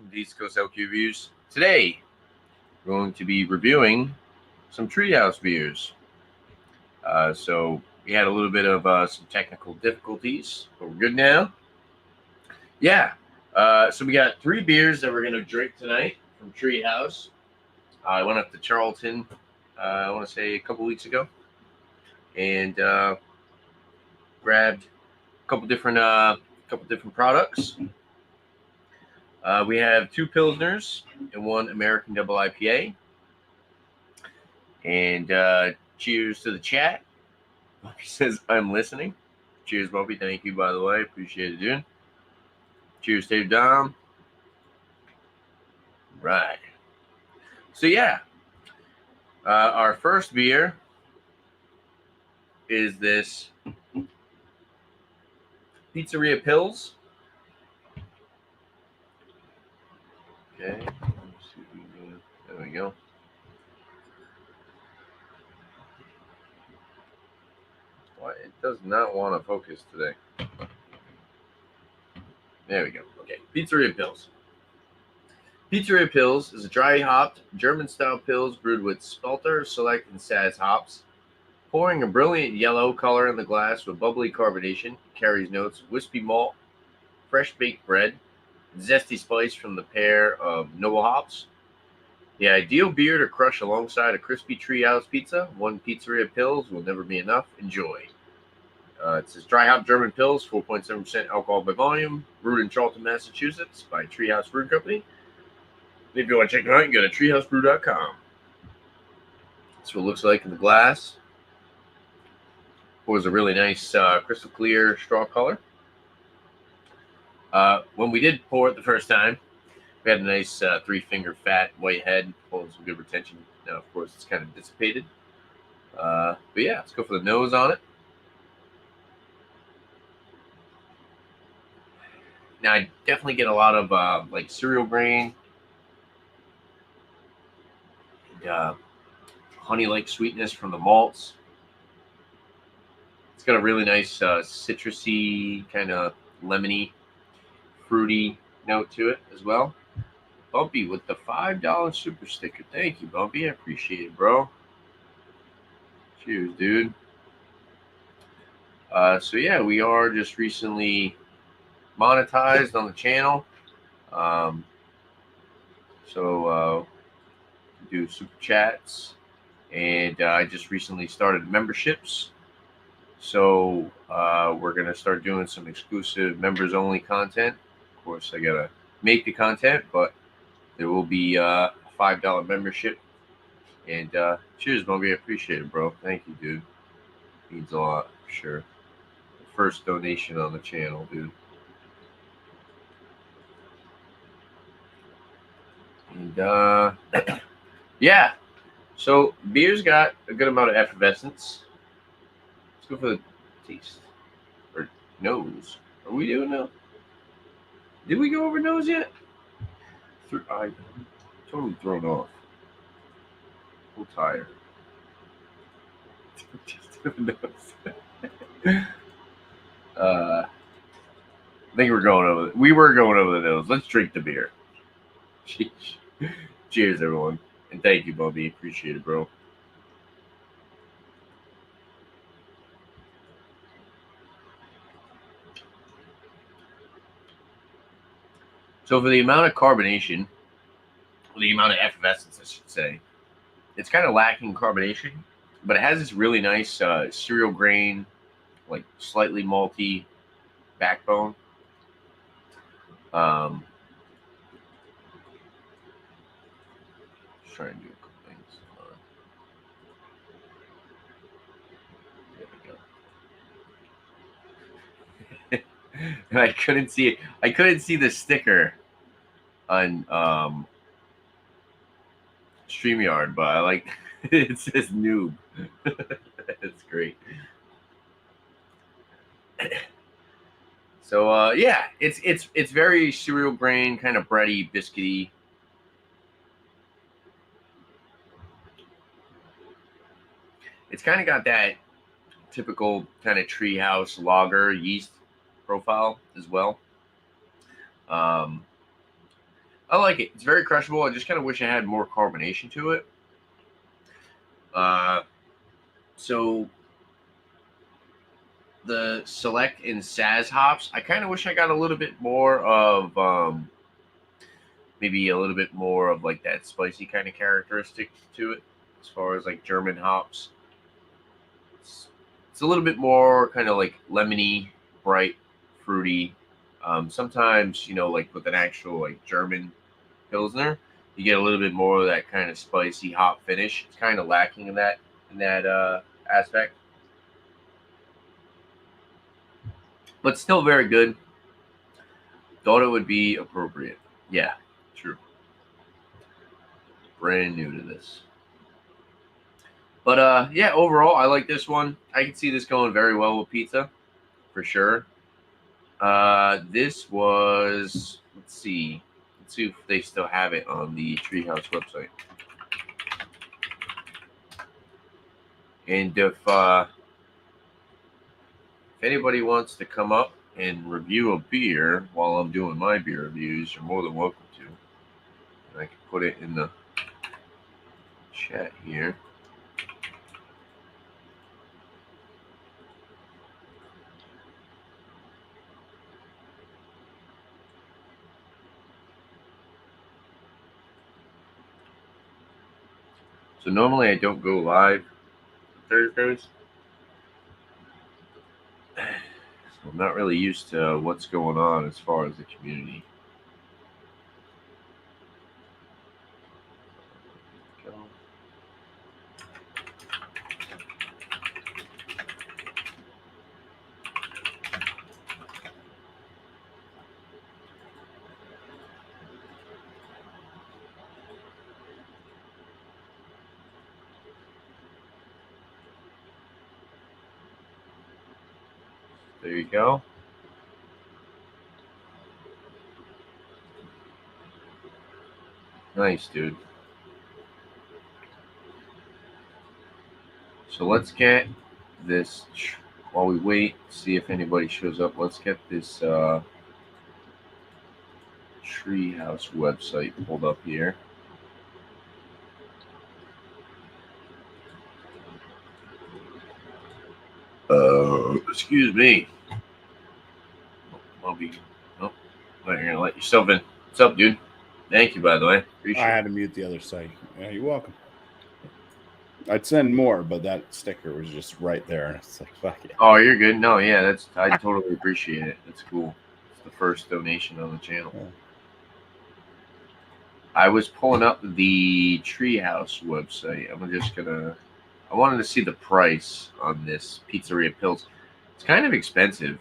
welcome to East Coast LQ Reviews. Today, we're going to be reviewing some Treehouse beers. So we had a little bit of some technical difficulties, but we're good now. Yeah, so we got three beers that we're going to drink tonight from Treehouse. I went up to Charlton, I want to say a couple weeks ago, and grabbed a couple different products. We have two Pilsners and one American Double IPA. And cheers to the chat. Bobby says, I'm listening. Cheers, Bobby. Thank you, by the way. Appreciate it, dude. Cheers, Dave Dom. Right. So, yeah. Our first beer is this Pizzeria Pils. Okay. Let's see if we can, there we go. Why it does not want to focus today. There we go. Okay. Pizzeria Pils. Pizzeria Pils is a dry hopped German-style Pils brewed with Spelter, Select, and Saz hops. Pouring a brilliant yellow color in the glass with bubbly carbonation, carries notes of wispy malt, fresh baked bread, zesty spice from the pair of noble hops. The ideal beer to crush alongside a crispy Treehouse pizza. One Pizzeria Pils will never be enough. Enjoy. It says dry hop German Pils, 4.7% alcohol by volume, brewed in Charlton, Massachusetts by Treehouse Brewing Company. If you want to check it out, you can go to treehousebrew.com. That's what it looks like in the glass. Pours a really nice crystal clear straw color. When we did pour it the first time, we had a nice three-finger fat white head, pulling some good retention. Now, of course, it's kind of dissipated. But yeah, let's go for the nose on it. Now, I definitely get a lot of like cereal grain, and honey-like sweetness from the malts. It's got a really nice citrusy, kind of lemony, fruity note to it as well. Bumpy with the $5 super sticker. Thank you, Bumpy. I appreciate it, bro. Cheers, dude. So yeah, we are just recently monetized on the channel. So do super chats, and I just recently started memberships. So we're gonna start doing some exclusive members-only content. Of course, I gotta make the content, but there will be a $5 membership. And cheers, Bobby. I appreciate it, bro. Thank you, dude. Means a lot, for sure. The first donation on the channel, dude. And yeah. So beer's got a good amount of effervescence. Let's go for the taste. Or nose. Are we doing now? Did we go over nose yet? I'm totally thrown off. A little tired. Just do the nose. I think we were going over the nose. Let's drink the beer. Cheers, everyone. And thank you, Bobby. Appreciate it, bro. So for the amount of carbonation, or the amount of effervescence, I should say, it's kind of lacking carbonation, but it has this really nice cereal grain, like slightly malty backbone. Just trying to do a couple things. There we go. And I couldn't see it. I couldn't see the sticker on StreamYard, but I like it says noob. That's great. So yeah, it's very cereal grain, kind of bready, biscuity. It's kind of got that typical kind of Treehouse lager yeast profile as well. I like it. It's very crushable. I just kind of wish I had more carbonation to it. So the Select and Saz hops, I kind of wish I got a little bit more of maybe a little bit more of like that spicy kind of characteristic to it, as far as like German hops. It's a little bit more kind of like lemony, bright, fruity. Sometimes like with an actual like German Pilsner, you get a little bit more of that kind of spicy hop finish. It's kind of lacking in that aspect, but still very good. Thought it would be appropriate. Yeah, true. Brand new to this. But yeah, overall, I like this one. I can see this going very well with pizza, for sure. This was, let's see if they still have it on the Treehouse website. And if anybody wants to come up and review a beer while I'm doing my beer reviews, you're more than welcome to. And I can put it in the chat here. So normally I don't go live Thursdays. So I'm not really used to what's going on as far as the community. There you go. Nice, dude. So let's get this, while we wait, see if anybody shows up, let's get this Treehouse website pulled up here. Excuse me. I'll be, oh, you're going to let yourself in. What's up, dude? Thank you, by the way. Appreciate I had to mute the other side. Yeah, you're welcome. I'd send more, but that sticker was just right there. It's like, fuck it. Oh, you're good. No, yeah, I totally appreciate it. That's cool. It's the first donation on the channel. Yeah. I was pulling up the Treehouse website. I wanted to see the price on this Pizzeria Pils. It's kind of expensive.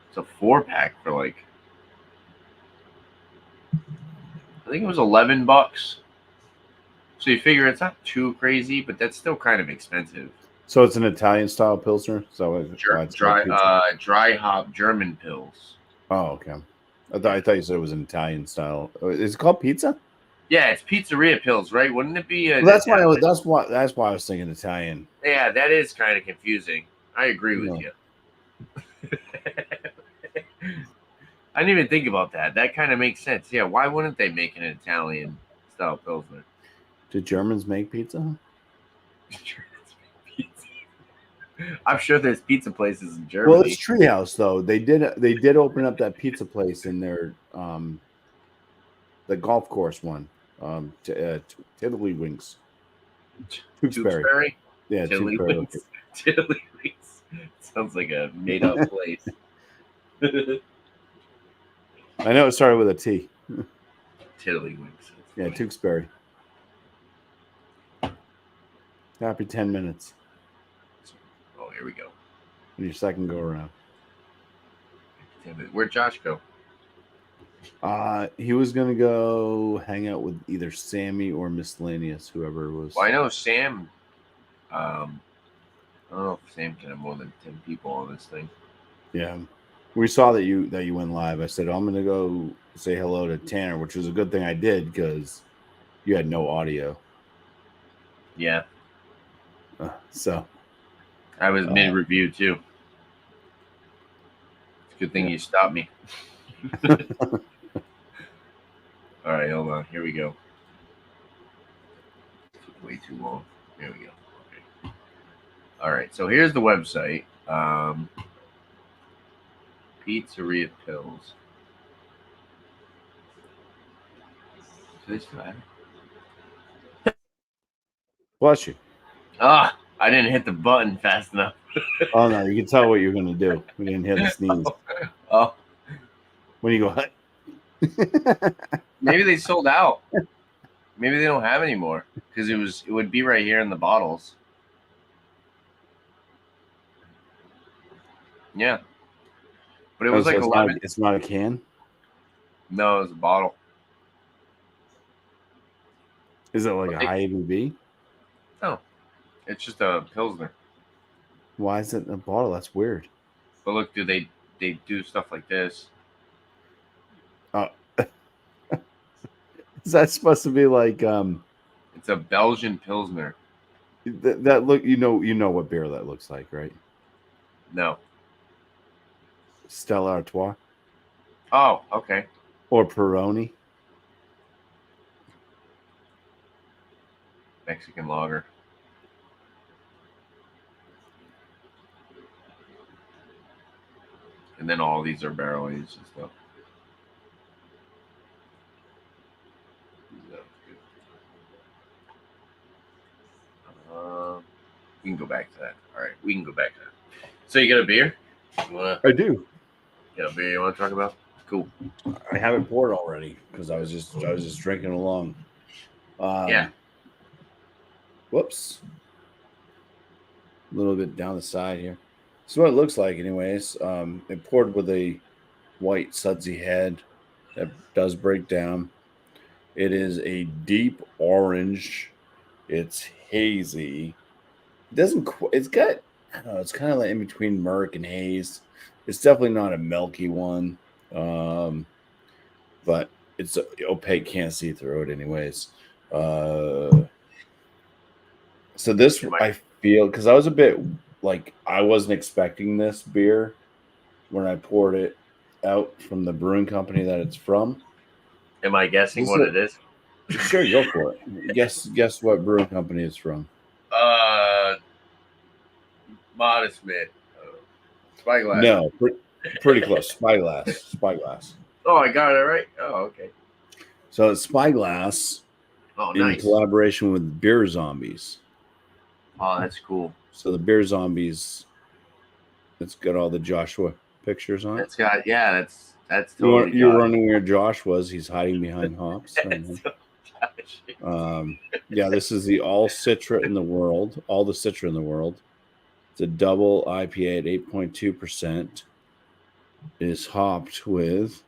It's a 4-pack for like, I think it was $11. So you figure it's not too crazy, but that's still kind of expensive. So it's an Italian style Pilsner? So dry hop German Pils. Oh, okay. I thought you said it was an Italian style. Is it called pizza? Yeah, it's Pizzeria Pils, right? Wouldn't it be? That's why I was thinking Italian. Yeah, that is kind of confusing. I agree with you. I didn't even think about that. That kind of makes sense. Yeah, why wouldn't they make an Italian style Pilsner? Do Germans make pizza? I'm sure there's pizza places in Germany. Well, it's Treehouse though. They did open up that pizza place in their the golf course one. Tiddly Winks. Tewksbury? Yeah, Tiddly Winks. Tiddly Winks. Sounds like a made up place. I know it started with a T. Tiddly Winks. Yeah, Tewksbury. Happy 10 minutes. Oh, here we go. In your second go around. Where'd Josh go? He was gonna go hang out with either Sammy or Miscellaneous, whoever it was. Well, I know Sam. I don't know if Sam can have more than 10 people on this thing. Yeah, we saw that you went live. I said, I'm gonna go say hello to Tanner, which was a good thing I did because you had no audio. Yeah. So I was mid-review too. It's a good thing you stopped me. All right, hold on. Here we go. Took way too long. Here we go. Okay. All right. So here's the website. Pizzeria Pills. Do they still have it? Bless you. Ah, I didn't hit the button fast enough. Oh no, you can tell what you're gonna do. We didn't hear the sneeze. Oh, When you go, hut. maybe they sold out. Maybe they don't have anymore because it would be right here in the bottles. Yeah, but it was like it's 11. it's not a can. No, it was a bottle. Is it like a high ABV? No, it's just a Pilsner. Why is it in a bottle? That's weird. But look, they do stuff like this. Oh, is that supposed to be like It's a Belgian Pilsner. that look? You know what beer that looks like, right? No. Stella Artois Oh, okay. or Peroni. Mexican lager. And then all these are barrel aged and stuff. We can go back to that. All right, we can go back to that. So you got a beer? I do. You got a beer you want to talk about? Cool. I have it poured already because I was just drinking along. Yeah. Whoops. A little bit down the side here. This is what it looks like, anyways. It poured with a white sudsy head that does break down. It is a deep orange. It's hazy. It doesn't. It's got. I don't know. It's kind of like in between murk and haze. It's definitely not a milky one, but it's opaque. Can't see through it, anyways. So this, I feel, because I was a bit like I wasn't expecting this beer when I poured it out from the brewing company that it's from. Am I guessing what it is? Sure, go for it. Guess what brewing company it's from. Modest Mid. Spyglass. No, pretty close. Spyglass. Oh, I got it right. Oh, okay. So it's Spyglass in collaboration with Beer Zombies. Oh, that's cool. So the Beer Zombies, it's got all the Joshua pictures on it. It's got, yeah, that's totally. You're wondering where Josh was. He's hiding behind hops. Yeah, this is the all the Citra in the world. It's a double IPA at 8.2%. It is hopped with, it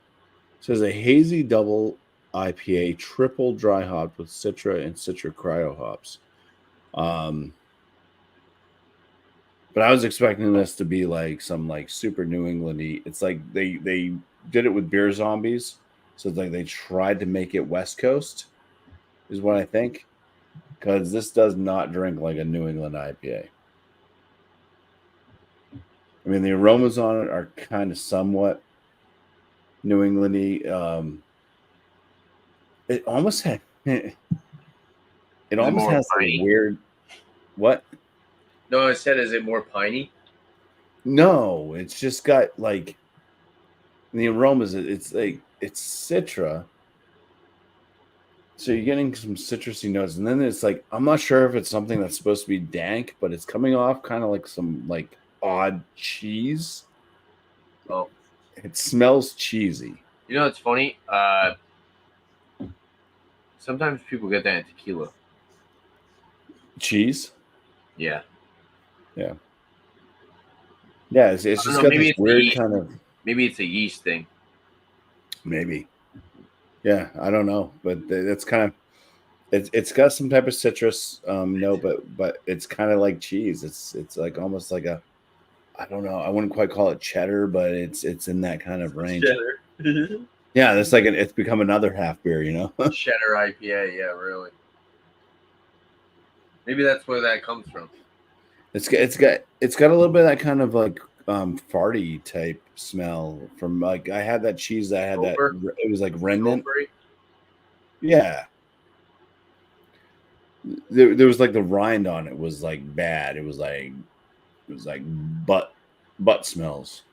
says a hazy double IPA, triple dry hopped with Citra and Citra Cryo hops. But I was expecting this to be like some like super New Englandy. It's like they did it with Beer Zombies, so it's like they tried to make it West Coast, is what I think, because this does not drink like a New England IPA. I mean, the aromas on it are kind of somewhat New Englandy. It almost had it almost has a weird what? No, I said, is it more piney? No, it's just got like the aromas. It's like it's Citra, so you're getting some citrusy notes, and then it's like I'm not sure if it's something that's supposed to be dank, but it's coming off kind of like some like odd cheese. Oh, it smells cheesy. You know, it's funny. Sometimes people get that in tequila. Cheese. Yeah. Yeah. Yeah, it's just got this weird kind of. Maybe it's a yeast thing. Maybe. Yeah, I don't know, but it's kind of. It's got some type of citrus, no, but it's kind of like cheese. It's like almost like a. I don't know. I wouldn't quite call it cheddar, but it's in that kind of range. Cheddar. Yeah, it's like it's become another half beer, you know. Cheddar IPA, yeah, really. Maybe that's where that comes from. It's got a little bit of that kind of like farty type smell from like I had that cheese that I had that it was like remnant. Yeah. There was like the rind on it was like bad. It was like butt smells.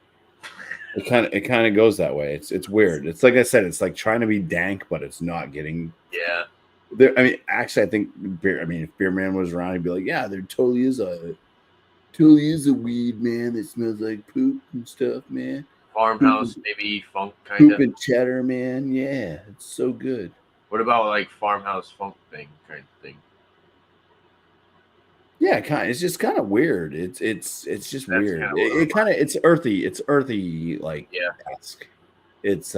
It kind of goes that way. It's weird. It's like I said, it's like trying to be dank, but it's not getting Yeah. there. I mean, actually, I think if Beer Man was around, he'd be like, yeah, there totally is a weed, man, that smells like poop and stuff, man. Farmhouse, maybe funk kind Poop of. and cheddar, man. Yeah, it's so good. What about like farmhouse funk thing kind of thing? Yeah, kind. It's just kind of weird. It's just That's weird. kind of what It kind of it's earthy. It's earthy like Yeah. esque. It's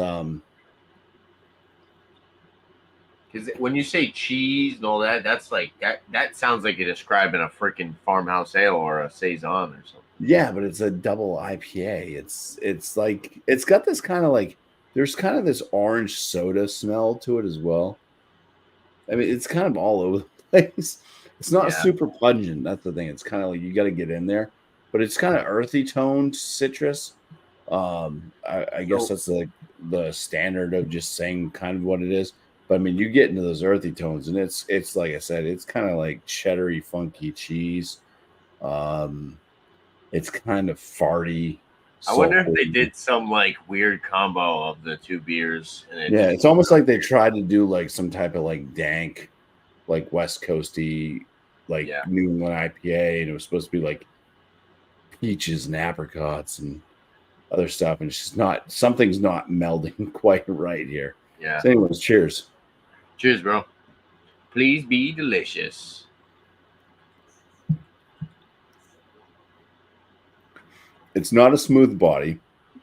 Because when you say cheese and all that, that's like that sounds like you're describing a freaking farmhouse ale or a saison or something. yeah, but it's a double IPA. It's like it's got this kind of like there's kind of this orange soda smell to it as well. I mean, it's kind of all over the place. It's not Yeah. super pungent. That's the thing. It's kind of like you got to get in there, but it's kind of earthy toned citrus. I guess So that's like the standard of just saying kind of what it is. But I mean, you get into those earthy tones, and it's like I said, it's kind of like cheddary, funky cheese. Um, it's kind of farty, I wonder if they sulfur. did some like weird combo of the two beers and it Yeah, just it's almost like they tried to do like some type of like dank, like West Coasty, like Yeah. New England IPA, and it was supposed to be like peaches and apricots and other stuff, and it's just not something's not melding quite right here. Yeah. So, anyways, cheers. Cheers, bro. Please be delicious. It's not a smooth body.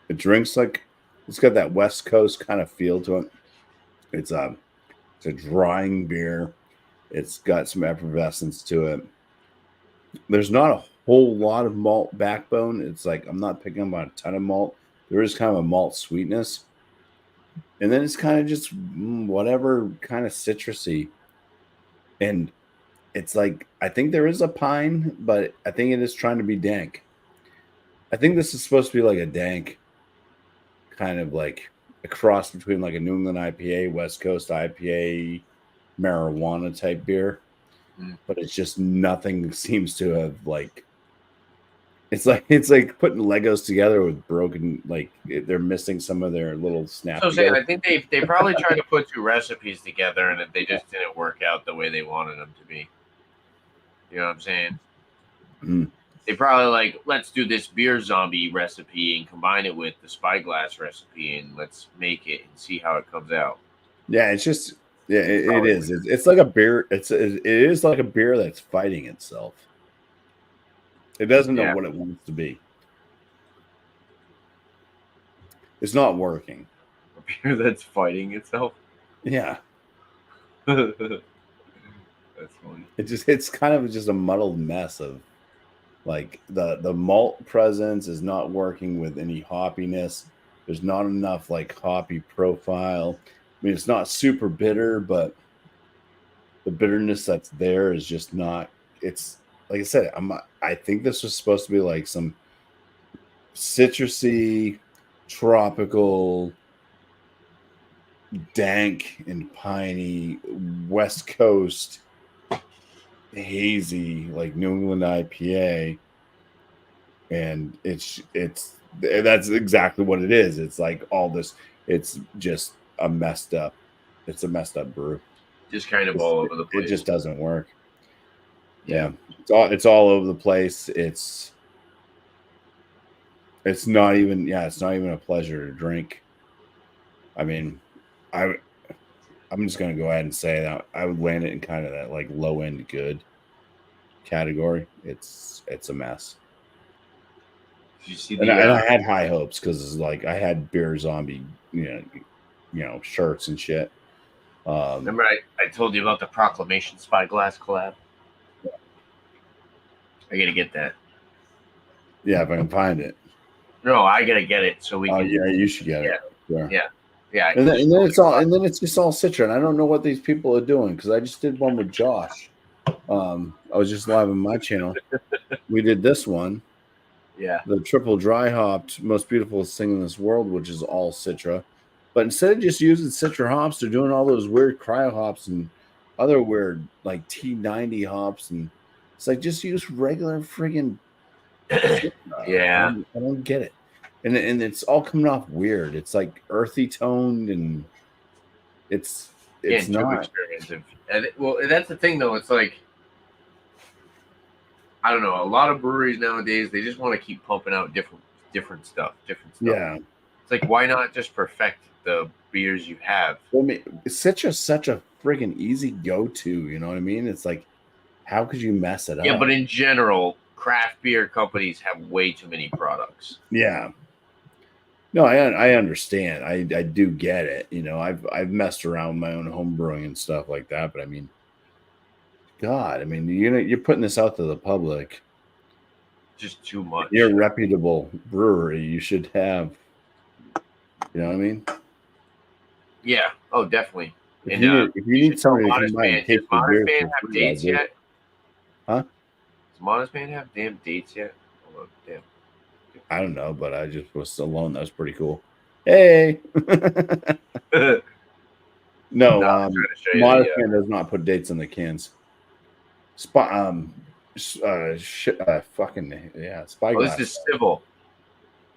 It drinks like it's got that West Coast kind of feel to it. It's a drying beer. It's got some effervescence to it. There's not a whole lot of malt backbone. It's like I'm not picking up on a ton of malt. There is kind of a malt sweetness. And then it's kind of just whatever kind of citrusy. And it's like I think there is a pine, but I think it is trying to be dank. I think this is supposed to be like a dank kind of like a cross between like a New England IPA, West Coast IPA, marijuana type beer. But it's just nothing seems to have like it's like putting Legos together with broken like they're missing some of their little snap. So saying, I think they probably tried to put two recipes together and they just didn't work out the way they wanted them to be. You know what I'm saying? Mm. They probably like, let's do this beer zombie recipe and combine it with the spyglass recipe and let's make it and see how it comes out. Yeah, it's just it is. It's like a beer. It is like a beer that's fighting itself. It doesn't know what it wants to be. It's not working. A beer that's fighting itself. Yeah. That's funny. It's kind of just a muddled mess of like the malt presence is not working with any hoppiness. There's not enough like hoppy profile. I mean, it's not super bitter, but the bitterness that's there is just not. It's like I said. I think this was supposed to be like some citrusy, tropical, dank and piney West Coast hazy like New England IPA, and that's exactly what it is. It's like all this. It's just a messed up. It's a messed up brew. Just kind of all over the place. It just doesn't work. Yeah, it's all over the place. It's not even a pleasure to drink. I mean, I'm just gonna go ahead and say that I would land it in kind of that like low end good category. It's a mess. Did you see And I had high hopes because like I had Beer Zombie, shirts and shit. Remember I told you about the Proclamation Spyglass collab? I gotta get that. Yeah, if I can find it. No, I gotta get it so we can. Yeah, you should get it. Yeah. And then it's just all Citron. I don't know what these people are doing because I just did one with Josh. I was just live on my channel. We did this one. Yeah. The triple dry hopped, most beautiful thing in this world, which is all Citra. But instead of just using citra hops, they're doing all those weird cryo hops and other weird like T90 hops, and it's like just use regular friggin' Yeah. I don't get it. And it's all coming off weird. It's like earthy toned, and it's Getting too not. experimental. Well, that's the thing though. It's like, I don't know. A lot of breweries nowadays, they just want to keep pumping out different stuff. Yeah. It's like, why not just perfect the beers you have? I mean, Citra's such a friggin' easy go-to, you know what I mean? It's like, how could you mess it up? Yeah, but in general, craft beer companies have way too many products. Yeah. No, I understand. I do get it. You know, I've messed around with my own home brewing and stuff like that, but I mean, God, I mean, you're putting this out to the public. Just too much. If you're a reputable brewery, you should have, you know what I mean? Yeah. Oh, definitely. If you need somebody to come by and take Does your Modest beer Man for have free, I'll dates do yet? it. Huh? Does Modest Man have damn dates yet? Hold on, damn. I don't know, but I just was alone. That was pretty cool. Hey. No, Modest Man does not put dates on the cans. Fucking yeah, Spyglass. This is Civil.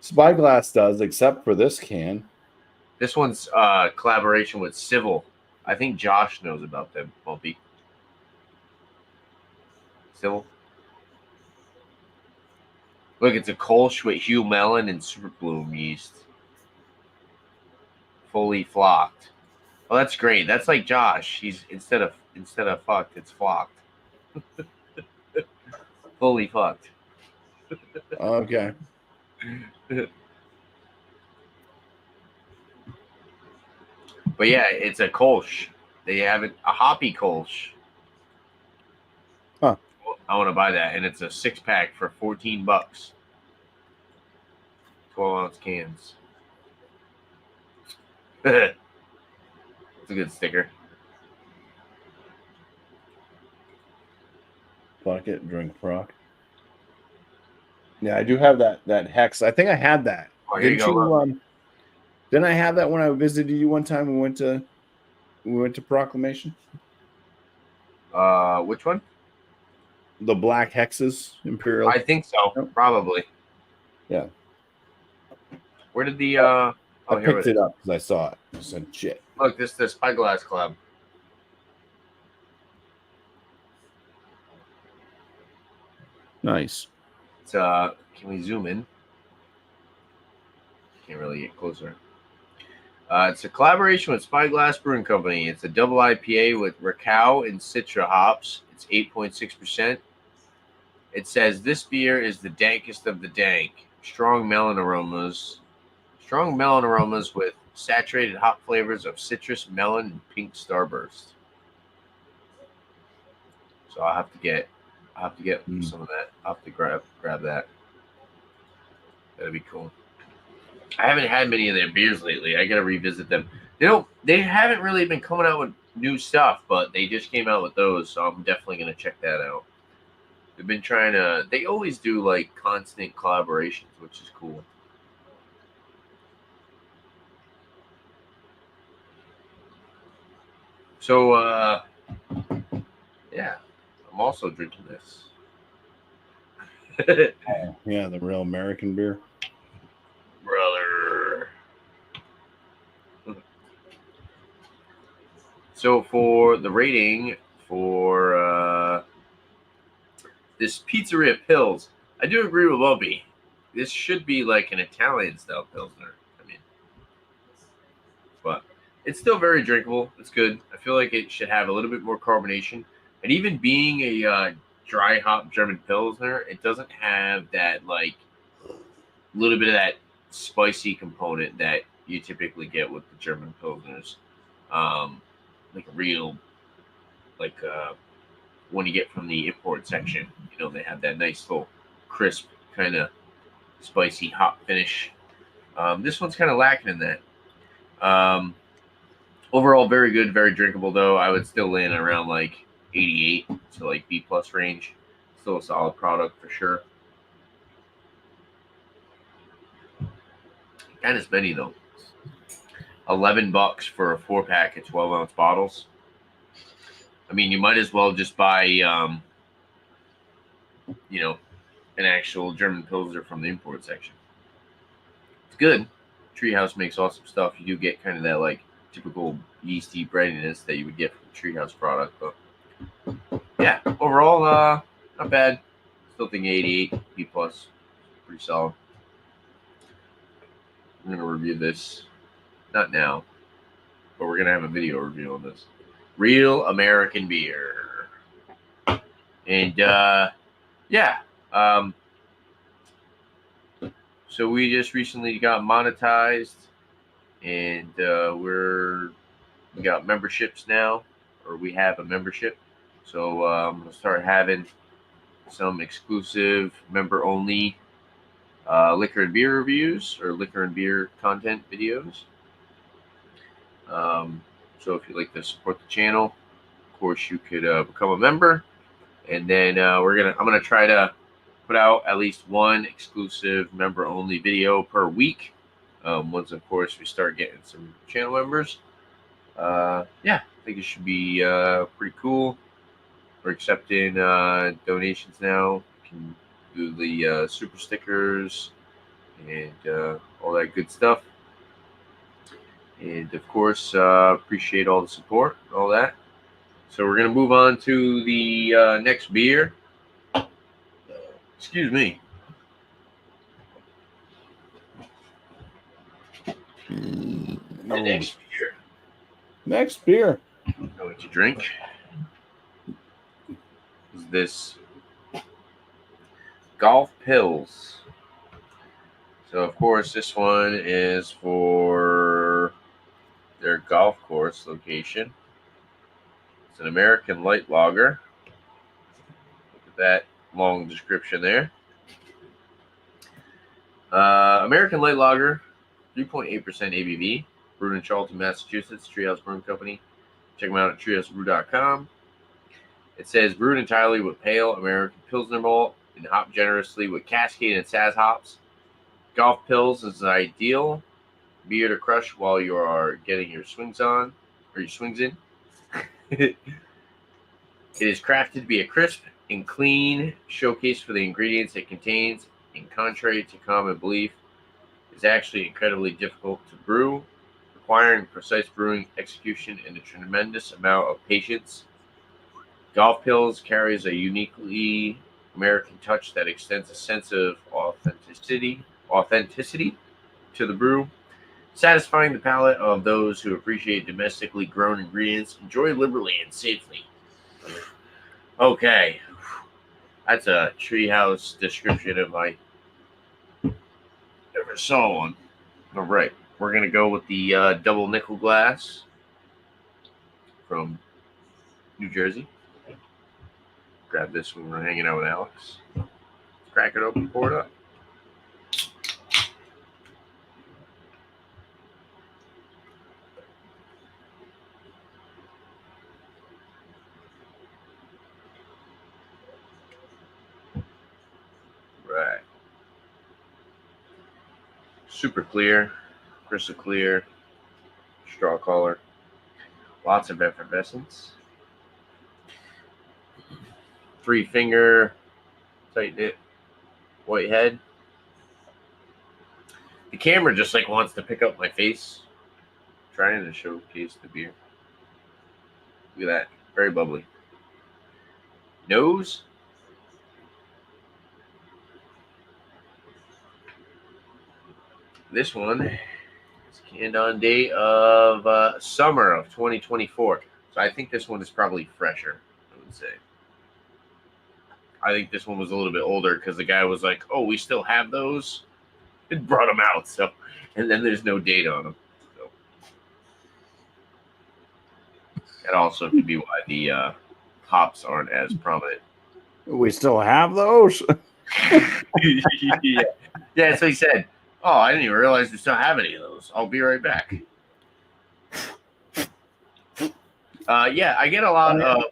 Spyglass does, except for this can. This one's collaboration with Civil. I think Josh knows about them, Bumpy. Civil. Look, it's a Kolsch with Hugh Melon and Super Bloom yeast. Fully flocked. Oh, that's great. That's like Josh. He's instead of fucked, it's flocked. Fully fucked. Okay. But yeah, it's a Kolsch. They have a hoppy Kolsch. Huh. I want to buy that, and it's a 6-pack for $14. 12-ounce cans. It's a good sticker. Fuck it, drink proc. Yeah, I do have that hex. I think I had that. Oh, here you go. Didn't I have that when I visited you one time? We went to Proclamation. Which one? The black hexes, Imperial. I think so. Yep. Probably. Yeah. Where did the I picked it up because I saw it. I said, shit. Look, this is the Spyglass Club. Nice. It's can we zoom in? Can't really get closer. It's a collaboration with Spyglass Brewing Company. It's a double IPA with Racao and Citra hops. It's 8.6%. It says this beer is the dankest of the dank. Strong melon aromas with saturated hop flavors of citrus, melon, and pink starburst. So I'll have to get some of that. I'll have to grab that. That'd be cool. I haven't had many of their beers lately. I gotta revisit them. They haven't really been coming out with new stuff, but they just came out with those, so I'm definitely gonna check that out. They've been they always do like constant collaborations, which is cool. So yeah, I'm also drinking this. Yeah, the real American beer. Brother. So for the rating for this Pizzeria Pils, I do agree with Bobby. This should be like an Italian style Pilsner. I mean, but it's still very drinkable. It's good. I feel like it should have a little bit more carbonation. And even being a dry hop German Pilsner, it doesn't have that like little bit of that spicy component that you typically get with the German Pilsners. Like real, like when you get from the import section, they have that nice little crisp kind of spicy hop finish. This one's kind of lacking in that. Overall, very good, very drinkable though. I would still land around like 88 to like B+ range. Still a solid product for sure. Kind of spendy though. $11 for a 4-pack of 12-ounce bottles. I mean, you might as well just buy, an actual German Pilsner from the import section. It's good. Treehouse makes awesome stuff. You do get kind of that like typical yeasty breadiness that you would get from the Treehouse product, but yeah, overall, not bad. Still think 88 B plus, pretty solid. I'm gonna review this, not now, but we're gonna have a video review on this. Real American beer, and yeah. So we just recently got monetized, and we got memberships now, or we have a membership. So I'm gonna start having some exclusive member-only liquor and beer reviews or liquor and beer content videos. So if you'd like to support the channel, of course you could become a member, and then I'm gonna try to put out at least one exclusive member-only video per week. Once, of course, we start getting some channel members. Yeah, I think it should be pretty cool. We're accepting donations now. You can do the super stickers and all that good stuff. And of course, appreciate all the support, all that. So we're gonna move on to the next beer. Excuse me. The next beer. Next beer. Know what you drink? Is this Golf Pills? So of course, this one is for their golf course location. It's an American light lager. Look at that long description there. American light lager, 3.8% ABV, brewed in Charlton, Massachusetts, Treehouse Brewing Company. Check them out at treehousebrew.com. It says brewed entirely with pale American Pilsner malt and hopped generously with Cascade and Saz hops. Golf Pills is an ideal beer to crush while you are getting your swings on, or your swings in. It is crafted to be a crisp and clean showcase for the ingredients it contains, and contrary to common belief, is actually incredibly difficult to brew, requiring precise brewing execution and a tremendous amount of patience. Golf Pills carries a uniquely American touch that extends a sense of authenticity to the brew, satisfying the palate of those who appreciate domestically grown ingredients, enjoy liberally and safely. Okay, that's a Treehouse description if I ever saw one. All right, we're gonna go with the double nickel glass from New Jersey. Grab this when we're hanging out with Alex. Crack it open, pour it up. Right. Super clear, crystal clear, straw color, lots of effervescence. 3-finger, tight knit, white head. The camera just like wants to pick up my face, trying to showcase the beer. Look at that, very bubbly. Nose. This one is canned on date of summer of 2024. So I think this one is probably fresher, I would say. I think this one was a little bit older because the guy was like, "Oh, we still have those," and brought them out. So, and then there's no date on them. So that also could be why the hops aren't as prominent. We still have those. Yeah, so he said, "Oh, I didn't even realize we still have any of those. I'll be right back." Yeah, I get a lot of.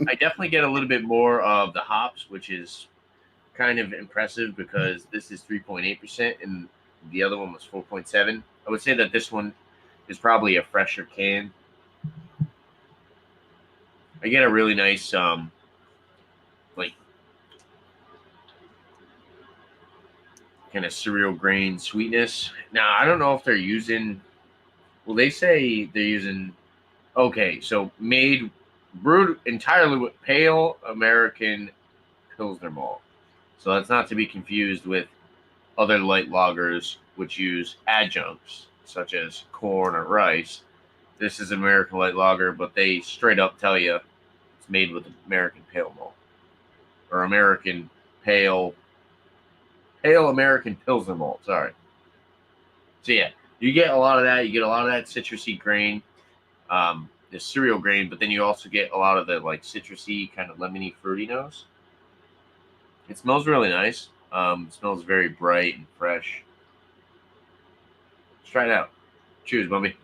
I definitely get a little bit more of the hops, which is kind of impressive because this is 3.8% and the other one was 4.7. I would say that this one is probably a fresher can. I get a really nice like kind of cereal grain sweetness. Now I don't know if they're using. Well, they say they're using. Okay, so brewed entirely with pale American Pilsner malt. So that's not to be confused with other light lagers which use adjuncts such as corn or rice. This is an American light lager, but they straight up tell you it's made with American pale malt or American pale American Pilsner malt. Sorry. So yeah, you get a lot of that. You get a lot of that citrusy grain, the cereal grain, but then you also get a lot of the like citrusy kind of lemony fruity nose. It smells really nice. It smells very bright and fresh. Let's try it out. Cheers, Bubby.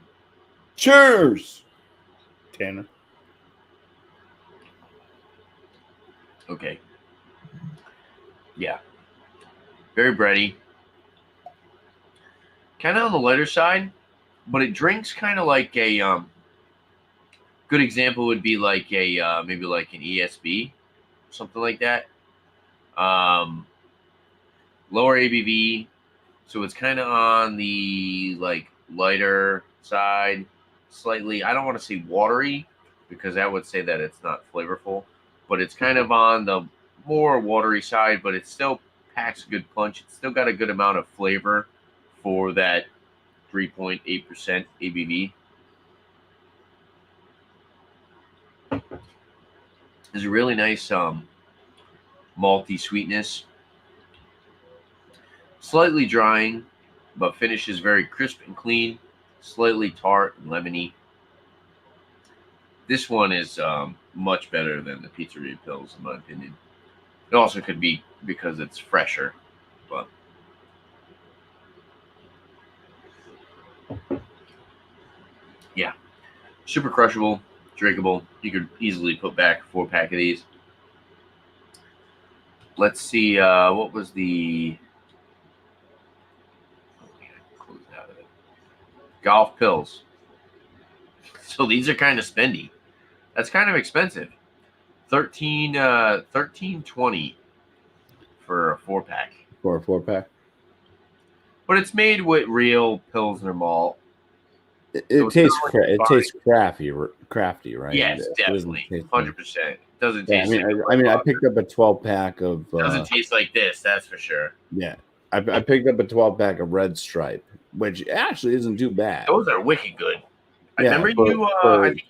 Cheers, Tanner. Okay. Yeah. Very bready. Kind of on the lighter side, but it drinks kind of like a good example would be like a maybe like an ESB, something like that. Lower ABV, so it's kind of on the like lighter side, slightly. I don't want to say watery because that would say that it's not flavorful, but it's kind of on the more watery side. But it still packs a good punch. It's still got a good amount of flavor for that 3.8% ABV. There's a really nice malty sweetness. Slightly drying, but finishes very crisp and clean. Slightly tart and lemony. This one is much better than the Pizzeria Pills, in my opinion. It also could be because it's fresher, but yeah, super crushable, drinkable. You could easily put back a 4-pack of these. Let's see, what was the close out of it? Golf Pills. So these are kind of spendy. That's kind of expensive. $13.20 for a 4-pack. For a 4-pack. But it's made with real Pilsner malt. It tastes crafty, right? Yes, definitely, 100%. Doesn't taste. I picked up a 12-pack of. Doesn't taste like this, that's for sure. Yeah, I picked up a 12-pack of Red Stripe, which actually isn't too bad. Those are wicked good. Yeah, I remember I think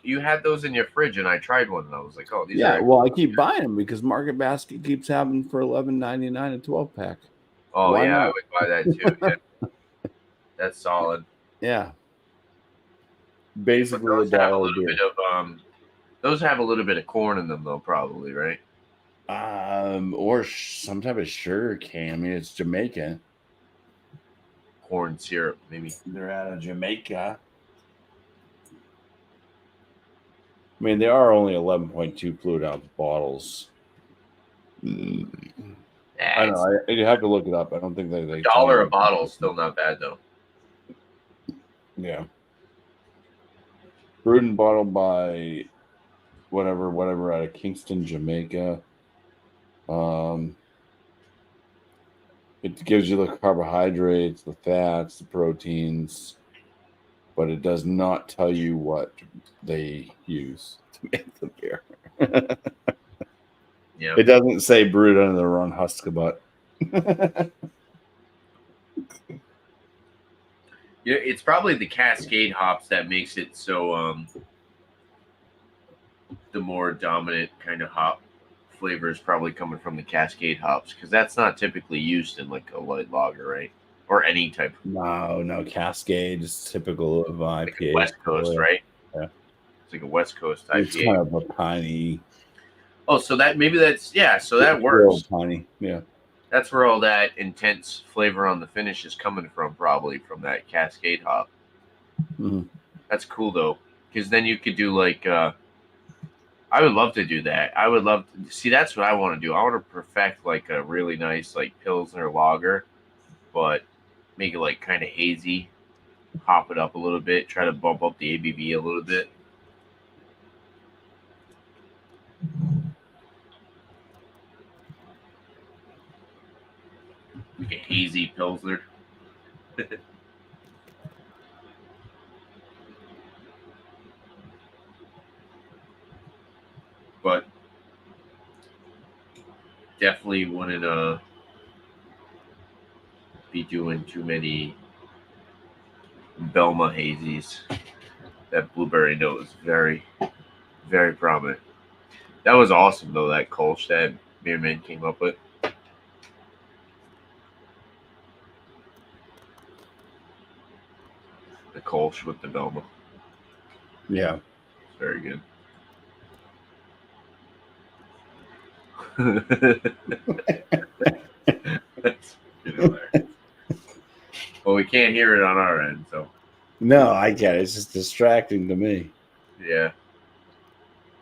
you had those in your fridge, and I tried one, and I was like, "Oh, these are." Well, I keep buying them because Market Basket keeps having for $11.99 a 12-pack. Oh Why not? I would buy that too. Yeah. That's solid. Yeah. Basically, those have a little bit of those have a little bit of corn in them, though, probably, right? Or some type of sugar cane. I mean, it's Jamaica. Corn syrup, maybe. They're out of Jamaica. I mean, they are only 11.2 fluid ounce bottles. I don't know. You have to look it up. I don't think they $1 a bottle is still not bad, though. Yeah. Brewed and bottled by whatever out of Kingston, Jamaica. It gives you the carbohydrates, the fats, the proteins, but it does not tell you what they use to make the beer. Yeah. It doesn't say brewed under the Ron Huskabutt. Yeah, it's probably the Cascade hops that makes it so the more dominant kind of hop flavor is probably coming from the Cascade hops, because that's not typically used in like a light lager, right? Or any type. No, Cascade is typical of IPA. Like West Coast, right? Yeah. It's like a West Coast IPA. It's kind of a piney. Oh, so that so that works. Piney, yeah. That's where all that intense flavor on the finish is coming from, probably from that Cascade hop. Mm-hmm. That's cool though, because then you could do like. I would love to do that. I would love to see. That's what I want to do. I want to perfect like a really nice like Pilsner lager, but make it like kind of hazy. hop it up a little bit, try to bump up the ABV a little bit. Like a hazy Pilsner. But definitely wouldn't be doing too many Belma hazies. That blueberry note is very, very prominent. That was awesome though. That Kolsch that Beerman came up with. The Kolsch with the Belma. Yeah. It's very good. That's hilarious. Well, we can't hear it on our end, so No, I get it. It's just distracting to me. yeah.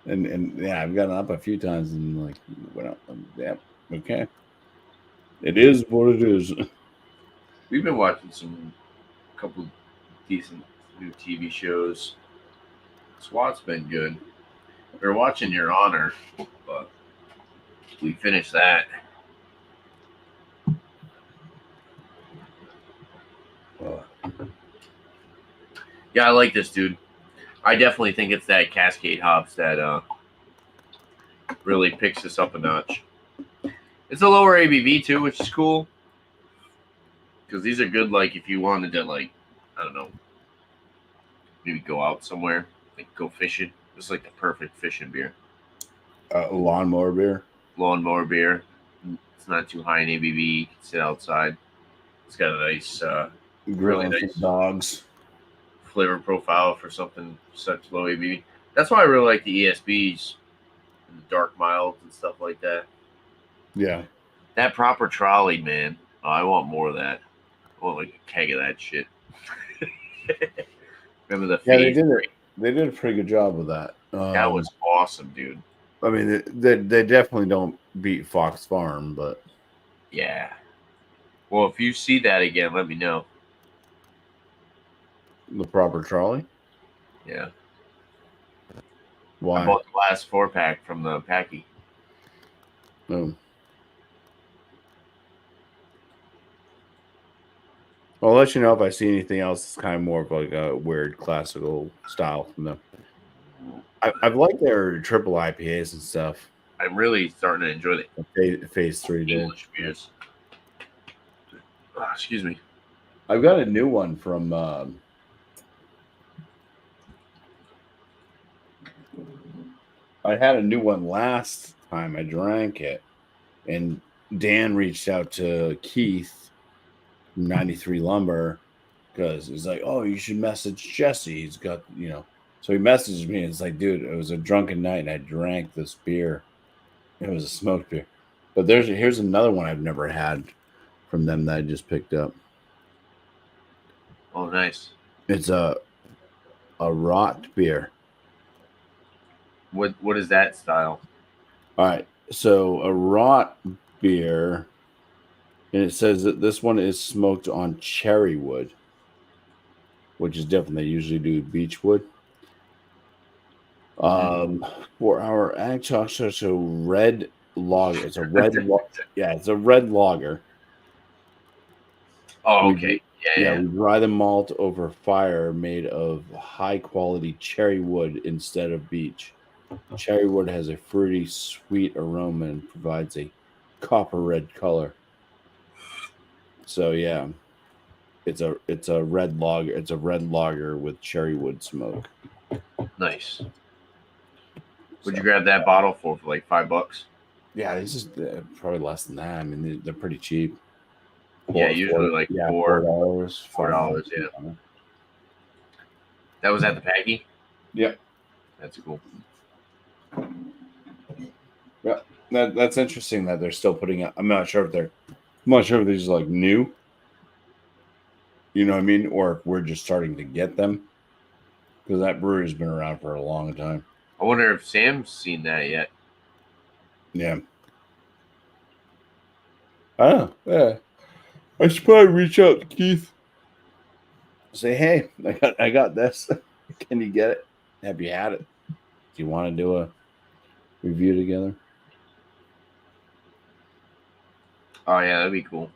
And yeah, I've gotten up a few times and like, well, yeah, okay. It is what it is. We've been watching a couple decent new TV shows. SWAT's been good. We were watching Your Honor, but we finished that. Yeah, I like this dude. I definitely think it's that Cascade hops that really picks this up a notch. It's a lower ABV too, which is cool. Because these are good, like if you wanted to, like, I don't know, maybe go out somewhere, like go fishing. It's like the perfect fishing beer. Lawnmower beer. Lawnmower beer. It's not too high in ABV. You can sit outside. It's got a nice, really Grilling nice some dogs. flavor profile for something such low ABV. That's why I really like the ESBs, and the dark milds and stuff like that. Yeah. That proper trolley, man. Oh, I want more of that. I want like a keg of that shit. Remember the Yeah, phase? they did a pretty good job with that. That was awesome, dude. I mean, they definitely don't beat Fox Farm, but Yeah. Well, if you see that again, let me know. the proper trolley. Yeah. Why? I bought the last 4-pack from the Packy. Oh. I'll let you know if I see anything else that's kind of more of like a weird classical style from them. I've liked their triple IPAs and stuff. I'm really starting to enjoy the Phase 3 did. English beers. Oh, excuse me. I've got a new one from. I had a new one last time I drank it, and Dan reached out to Keith, 93 Lumber, because he's like, "Oh, you should message Jesse. He's got, you know." So he messaged me, and it's like, "Dude, it was a drunken night, and I drank this beer. It was a smoked beer." But here's another one I've never had from them that I just picked up. Oh, nice. It's a rot beer. What is that style? All right, so a rot beer, and it says that this one is smoked on cherry wood, which is different. They usually do beech wood. For our actual, so red lager. It's a red, yeah, it's a red lager. Oh, okay. Yeah. We dry the malt over fire made of high quality cherry wood instead of beech. Cherry wood has a fruity, sweet aroma and provides a copper red color. So yeah, it's a red lager. It's a red lager with cherry wood smoke. Nice. Would you grab that bottle for like $5? Yeah, this is probably less than that. I mean, they're pretty cheap. Yeah, usually like $4, $4. Yeah. That was at the Packy. Yep. That's cool. Yeah, that's interesting that they're still putting out. I'm not sure if these are like new. You know what I mean? Or if we're just starting to get them. Because that brewery's been around for a long time. I wonder if Sam's seen that yet. Yeah. Oh, yeah. I should probably reach out to Keith. Say, hey, I got this. Can you get it? Have you had it? Do you want to do a review together? Oh yeah, that'd be cool.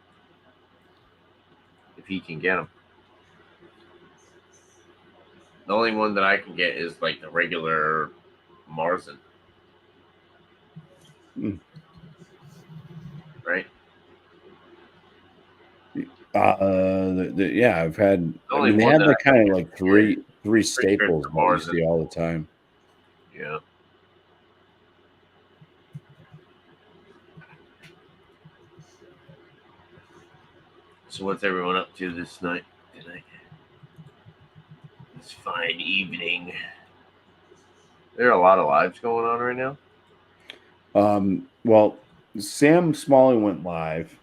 If he can get them. The only one that I can get is like the regular Marzen. Right? Yeah, I've had. The I only mean, they one have that like I kind of can like get three is pretty sure it's staples the that you Marzen. see all the time. Yeah. So what's everyone up to this night? Tonight? This fine evening. There are a lot of lives going on right now. Well, Sam Smalley went live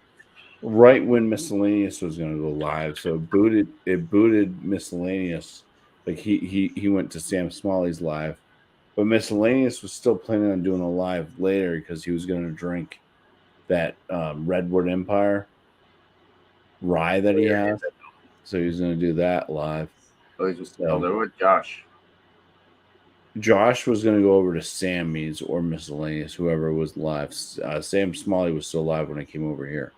right when Miscellaneous was going to go live, so it booted Miscellaneous. Like he went to Sam Smalley's live, but Miscellaneous was still planning on doing a live later because he was going to drink that Redwood Empire rye that he has. So he's going to do that live. Oh, they're with Josh. Josh was going to go over to Sammy's or Miscellaneous, whoever was live. Sam Smalley was still live when I came over here.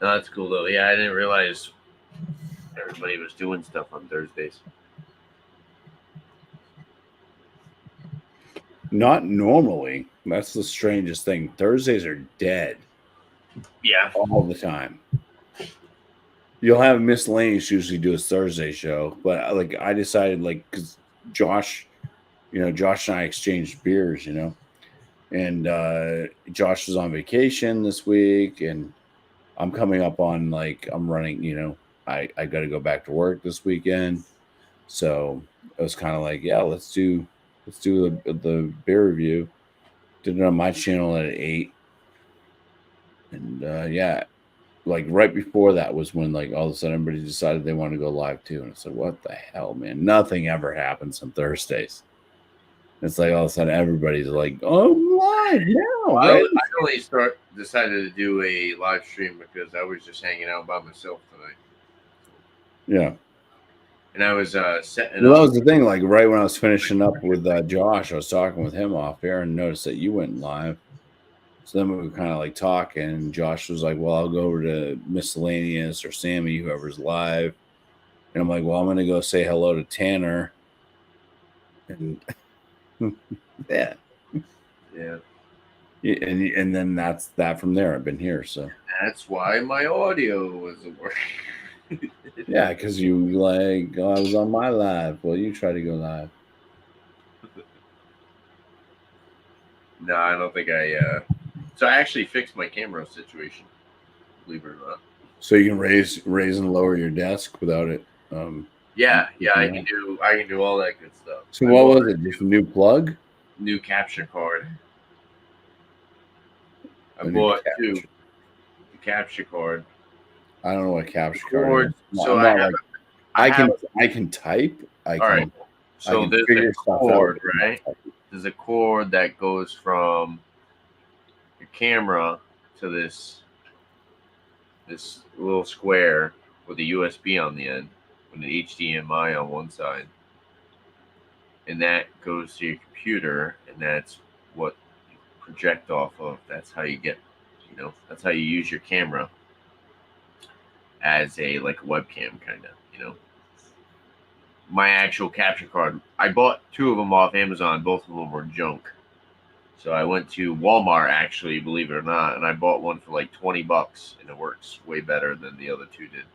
No, that's cool though. Yeah, I didn't realize everybody was doing stuff on Thursdays. Not normally. That's the strangest thing. Thursdays are dead. Yeah. All the time. You'll have Miscellaneous usually do his Thursday show, but like I decided, like, because Josh and I exchanged beers, and Josh was on vacation this week, and I'm coming up on like I'm running, I got to go back to work this weekend, so it was kind of like, yeah, let's do the beer review. Did it on my channel at 8, and yeah, like right before that was when like all of a sudden everybody decided they wanted to go live too, and it's like, what the hell, man? Nothing ever happens on Thursdays. It's like all of a sudden everybody's like, oh, I'm live now, right? I only decided to do a live stream because I was just hanging out by myself tonight. Yeah. And I was setting Well, up. that was the thing. Like right when I was finishing up with Josh, I was talking with him off air and noticed that you went live. So then we were kind of like talking, and Josh was like, well, I'll go over to Miscellaneous or Sammy, whoever's live. And I'm like, well, I'm going to go say hello to Tanner. And yeah. And then that's that from there. I've been here. So that's why my audio wasn't working. Yeah, because you like, oh, I was on my live. Well, you try to go live. No, I don't think I. So I actually fixed my camera situation. Believe it or not. So you can raise and lower your desk without it. Yeah, I can do all that good stuff. So what was it? Just a new plug? New capture card. I bought two. The capture card. I don't know what capture card is. So I can type. All right. So there's a cord, right? There's a cord that goes from your camera to this little square with a USB on the end, with an HDMI on one side, and that goes to your computer, and that's what you project off of. That's how you get, that's how you use your camera as a like a webcam kind of, My actual capture card, I bought 2 of them off Amazon. Both of them were junk. So I went to Walmart, actually, believe it or not, and I bought one for like $20, and it works way better than the other 2 did.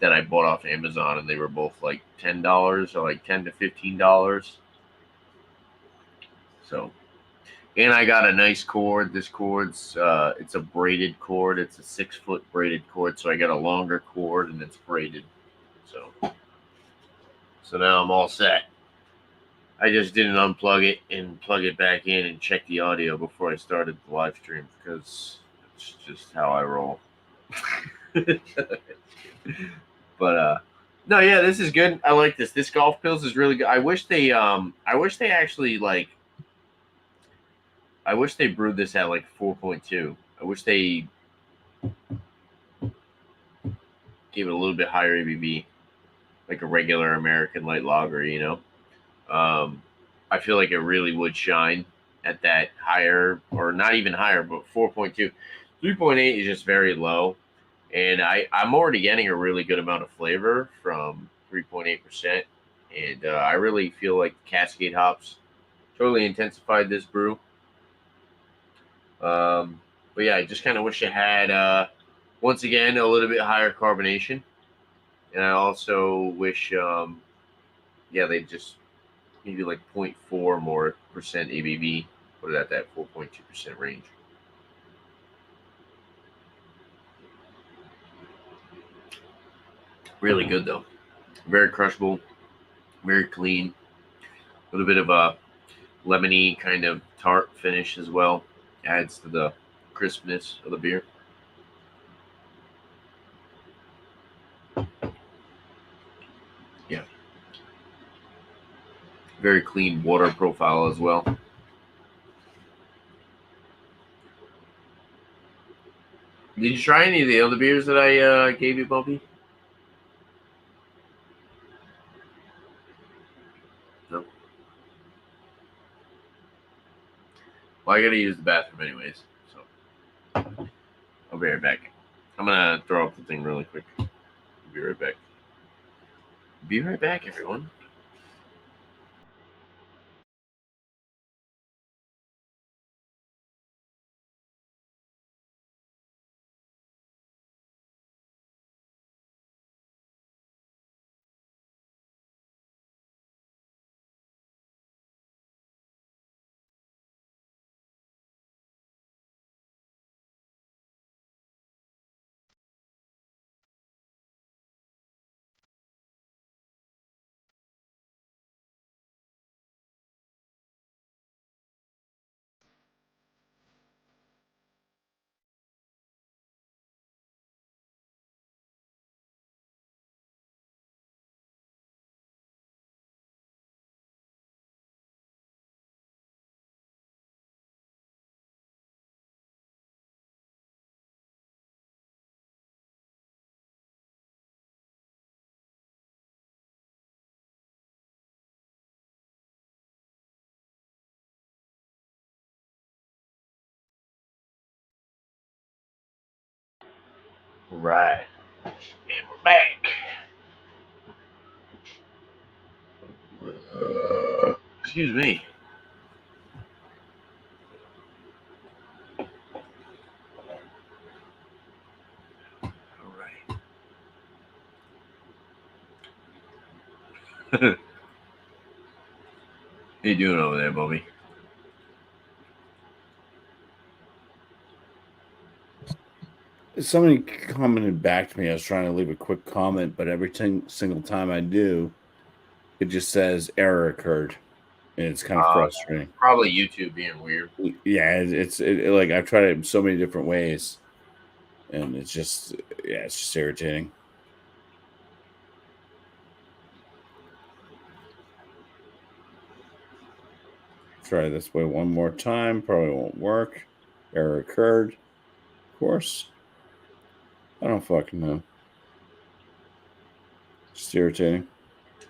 That I bought off Amazon, and they were both like $10 or like $10 to $15. So, and I got a nice cord. This cord's it's a braided cord. It's a 6-foot braided cord, so I got a longer cord, and it's braided. So now I'm all set. I just didn't unplug it and plug it back in and check the audio before I started the live stream because it's just how I roll. But No, yeah, this is good. I like this. This golf pills is really good. I wish they actually like I wish they brewed this at like 4.2. I wish they gave it a little bit higher ABV, like a regular American light lager, you know. I feel like it really would shine at that higher, or not even higher, but 4.2. 3.8 is just very low. And I'm already getting a really good amount of flavor from 3.8%. And I really feel like Cascade hops totally intensified this brew. But yeah, I just kind of wish it had, once again, a little bit higher carbonation. And I also wish, yeah, they just maybe like zero point 0.4 more percent ABV, put it at that 4.2% range. Really good though. Very crushable, very clean. A little bit of a lemony kind of tart finish as well. Adds to the crispness of the beer. Yeah. Very clean water profile as well. Did you try any of the other beers that I gave you, Bumpy? No. Well, I gotta use the bathroom anyways, so I'll be right back. I'm gonna throw up the thing really quick. Be right back. Be right back, everyone. Right. And we're back. Excuse me. All right. How you doing over there, Bobby? Somebody commented back to me. I was trying to leave a quick comment, but every single time I do, it just says error occurred, and it's kind of frustrating. Probably YouTube being weird. Yeah, it's like I've tried it in so many different ways, and it's just irritating. Try this way one more time. Probably won't work. Error occurred. Of course. I don't fucking know. Just irritating.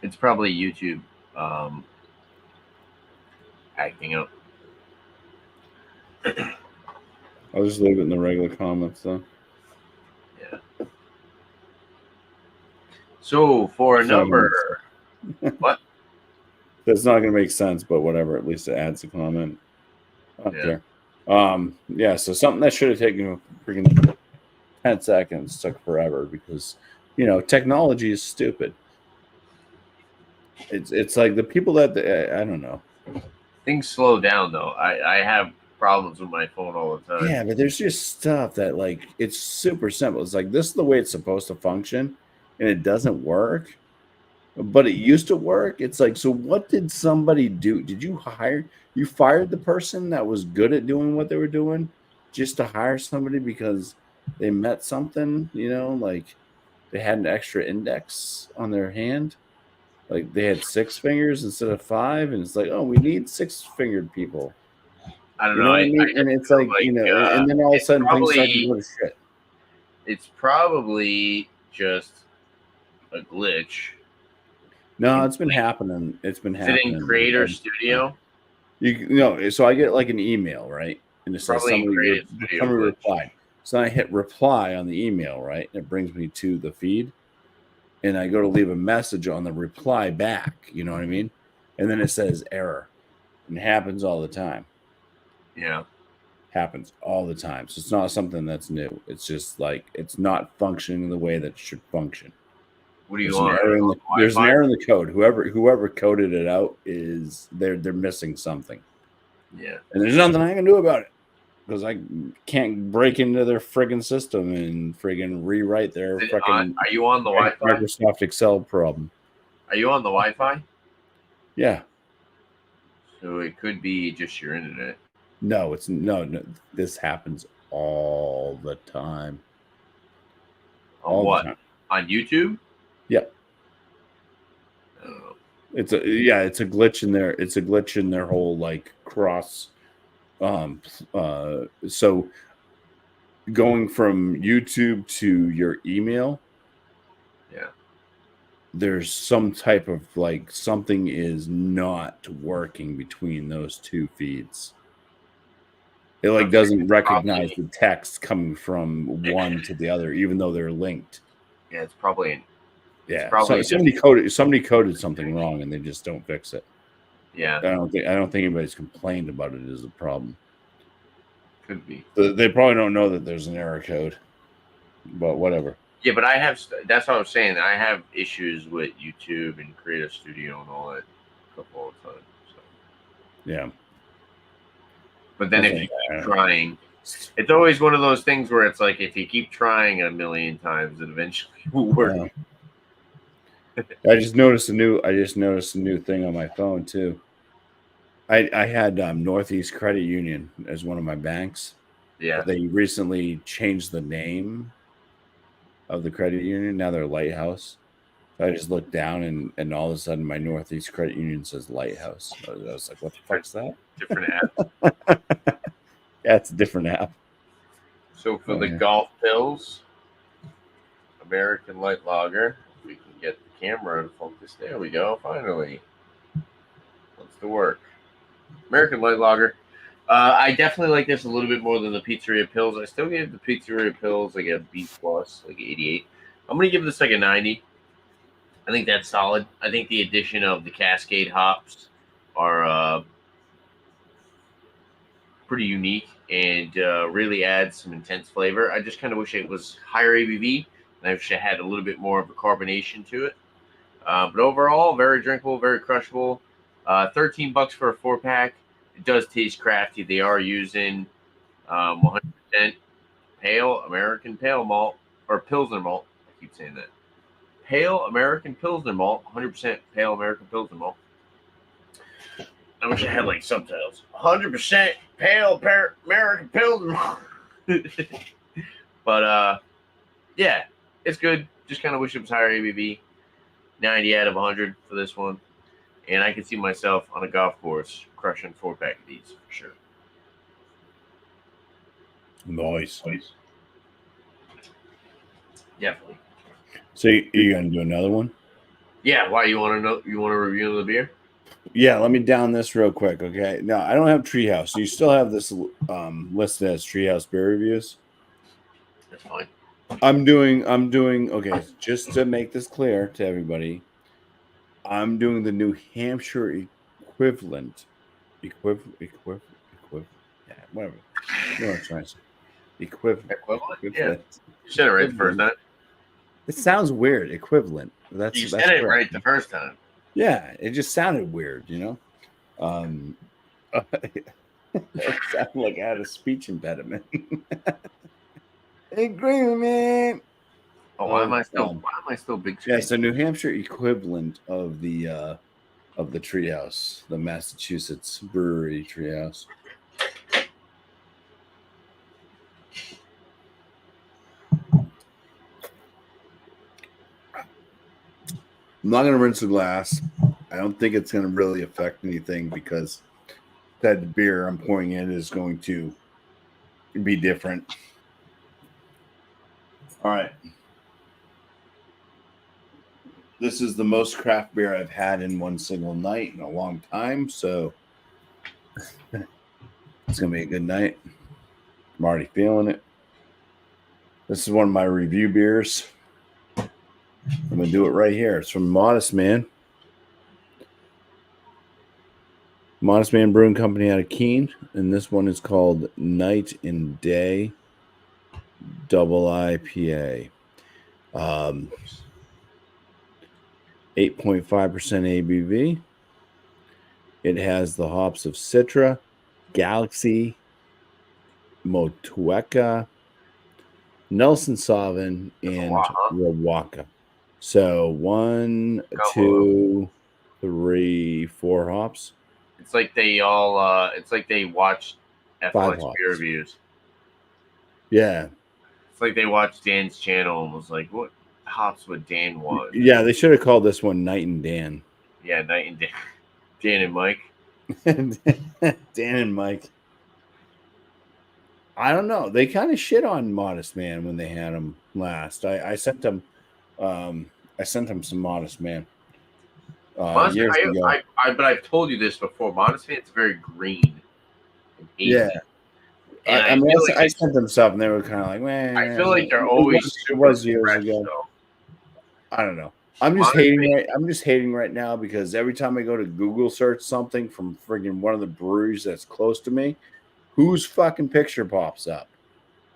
It's probably YouTube acting up. I'll just leave it in the regular comments though. Yeah. So for a number, what? That's not going to make sense, but whatever. At least it adds a comment. I don't care. Yeah. So something that should have taken freaking 10 seconds took forever because, technology is stupid. It's like the people that I don't know. Things slow down though. I have problems with my phone all the time. Yeah, but there's just stuff that like it's super simple. It's like this is the way it's supposed to function, and it doesn't work. But it used to work. It's like, so what did somebody do? Did you fired the person that was good at doing what they were doing just to hire somebody because they met something, like they had an extra index on their hand. Like they had 6 fingers instead of 5, and it's like, oh, we need 6-fingered people. I don't You know. know what I I mean? And just it's feel like, and then all of a sudden things start to go to shit. It's probably just a glitch. No, it's been happening. It's been Is it happening. in Creator Studio? So I get like an email, right? And it says Probably in somebody Creative Studio glitch. replied. So I hit reply on the email, right? And it brings me to the feed. And I go to leave a message on the reply back. You know what I mean? And then it says error. And it happens all the time. Yeah. Happens all the time. So it's not something that's new. It's just like it's not functioning the way that it should function. What do you There's want? There's an error in the code. Whoever coded it out is they're missing something. Yeah. And there's nothing I can do about it because I can't break into their friggin' system and friggin' rewrite their freaking. Are you on the Wi-Fi? Microsoft Excel problem. Are you on the Wi-Fi? Yeah. So it could be just your internet. No, it's no. This happens all the time. On what? On YouTube? Yep. I don't know. It's a glitch in there. It's a glitch in their whole like cross. So going from YouTube to your email. Yeah. There's some type of like something is not working between those two feeds. It like doesn't recognize the text coming from one to the other, even though they're linked. Yeah, it's probably. So somebody coded something wrong, and they just don't fix it. Yeah, I don't think anybody's complained about it as a problem. Could be. They probably don't know that there's an error code, but whatever. Yeah, but I have. That's what I was saying. I have issues with YouTube and Creative Studio and all that stuff all the time. So. Yeah. But then if you keep trying, it's always one of those things where it's like if you keep trying a million times, it eventually will work. I just noticed a new thing on my phone too. I had Northeast Credit Union as one of my banks. Yeah. But they recently changed the name of the credit union. Now they're Lighthouse. I just looked down and all of a sudden my Northeast Credit Union says Lighthouse. I was like, what the fuck's that? Different app. Yeah, it's a different app. So for the golf pills, American Light Lager, we can get the camera and focus. There we go. Finally. What's the work? American Light Lager. I definitely like this a little bit more than the Pizzeria Pills. I still give the Pizzeria Pills like a B+, like 88. I'm going to give this like a 90. I think that's solid. I think the addition of the Cascade hops are pretty unique and really adds some intense flavor. I just kind of wish it was higher ABV, and I wish it had a little bit more of a carbonation to it. But overall, very drinkable, very crushable. $13 for a 4-pack. It does taste crafty. They are using 100% pale American pale malt or Pilsner malt. I keep saying that. Pale American Pilsner malt, 100% pale American Pilsner malt. I wish I had like subtitles. 100% pale American Pilsner malt. But yeah, it's good. Just kind of wish it was higher ABV. 90 out of 100 for this one. And I can see myself on a golf course crushing 4-pack of these for sure. Nice. Definitely. So you gonna do another one? Yeah. Why you want to know? You want to review the beer? Yeah. Let me down this real quick. Okay. No, I don't have Treehouse. You still have this listed as Treehouse beer reviews. That's fine. I'm doing. Okay. Just to make this clear to everybody, I'm doing the New Hampshire equivalent. Yeah, whatever. You know what I'm trying to say. Equivalent. Yeah. You said it right the first time. It sounds weird. Equivalent. You said it right the first time. Yeah, it just sounded weird, you know. It sounded like I had a speech impediment. Agreement. Oh, why am I still big screen? Yeah, so New Hampshire equivalent of the Treehouse, the Massachusetts brewery Treehouse. I'm not going to rinse the glass. I don't think it's going to really affect anything because that beer I'm pouring in is going to be different. All right. This is the most craft beer I've had in one single night in a long time, so it's going to be a good night. I'm already feeling it. This is one of my review beers. I'm going to do it right here. It's from Modest Man. Modest Man Brewing Company out of Keene. And this one is called Night and Day Double IPA. 8.5% ABV. It has the hops of Citra, Galaxy, Motueka, Nelson Sauvin, and Rawaka. So 1, 2, 3, 4 hops. It's like they all. It's like they watched FLX beer reviews. Yeah. It's like they watched Dan's channel and was like, "What hops would Dan want?" Yeah, they should have called this one Night and Dan. Yeah, Night and Dan. Dan and Mike. Dan and Mike. I don't know. They kind of shit on Modest Man when they had him last. I sent them. I sent him some Modest Man. Years ago. But I've told you this before. Modest Man's very green. And yeah. And I sent them stuff, and they were kind of like, "Man." I feel like they're always. It was years ago. Though. I don't know. I'm just hating right now because every time I go to Google search something from friggin' one of the breweries that's close to me, whose fucking picture pops up?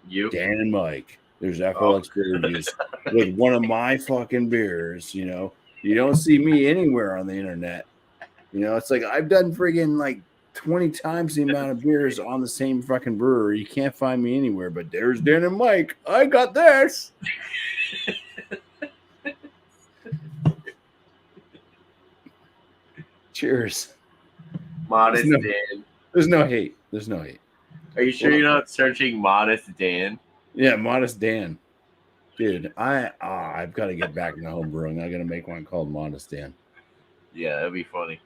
You, Dan and Mike. There's FLX beer reviews with one of my fucking beers. You know, you don't see me anywhere on the internet. You know, it's like I've done friggin' like 20 times the amount of beers on the same fucking brewery. You can't find me anywhere, but there's Dan and Mike. I got this. Cheers. Modest Dan. There's no hate. There's no hate. Are you sure you're not searching Modest Dan? Yeah, Modest Dan. Dude, I've got to get back into home brewing. I got to make one called Modest Dan. Yeah, that'd be funny.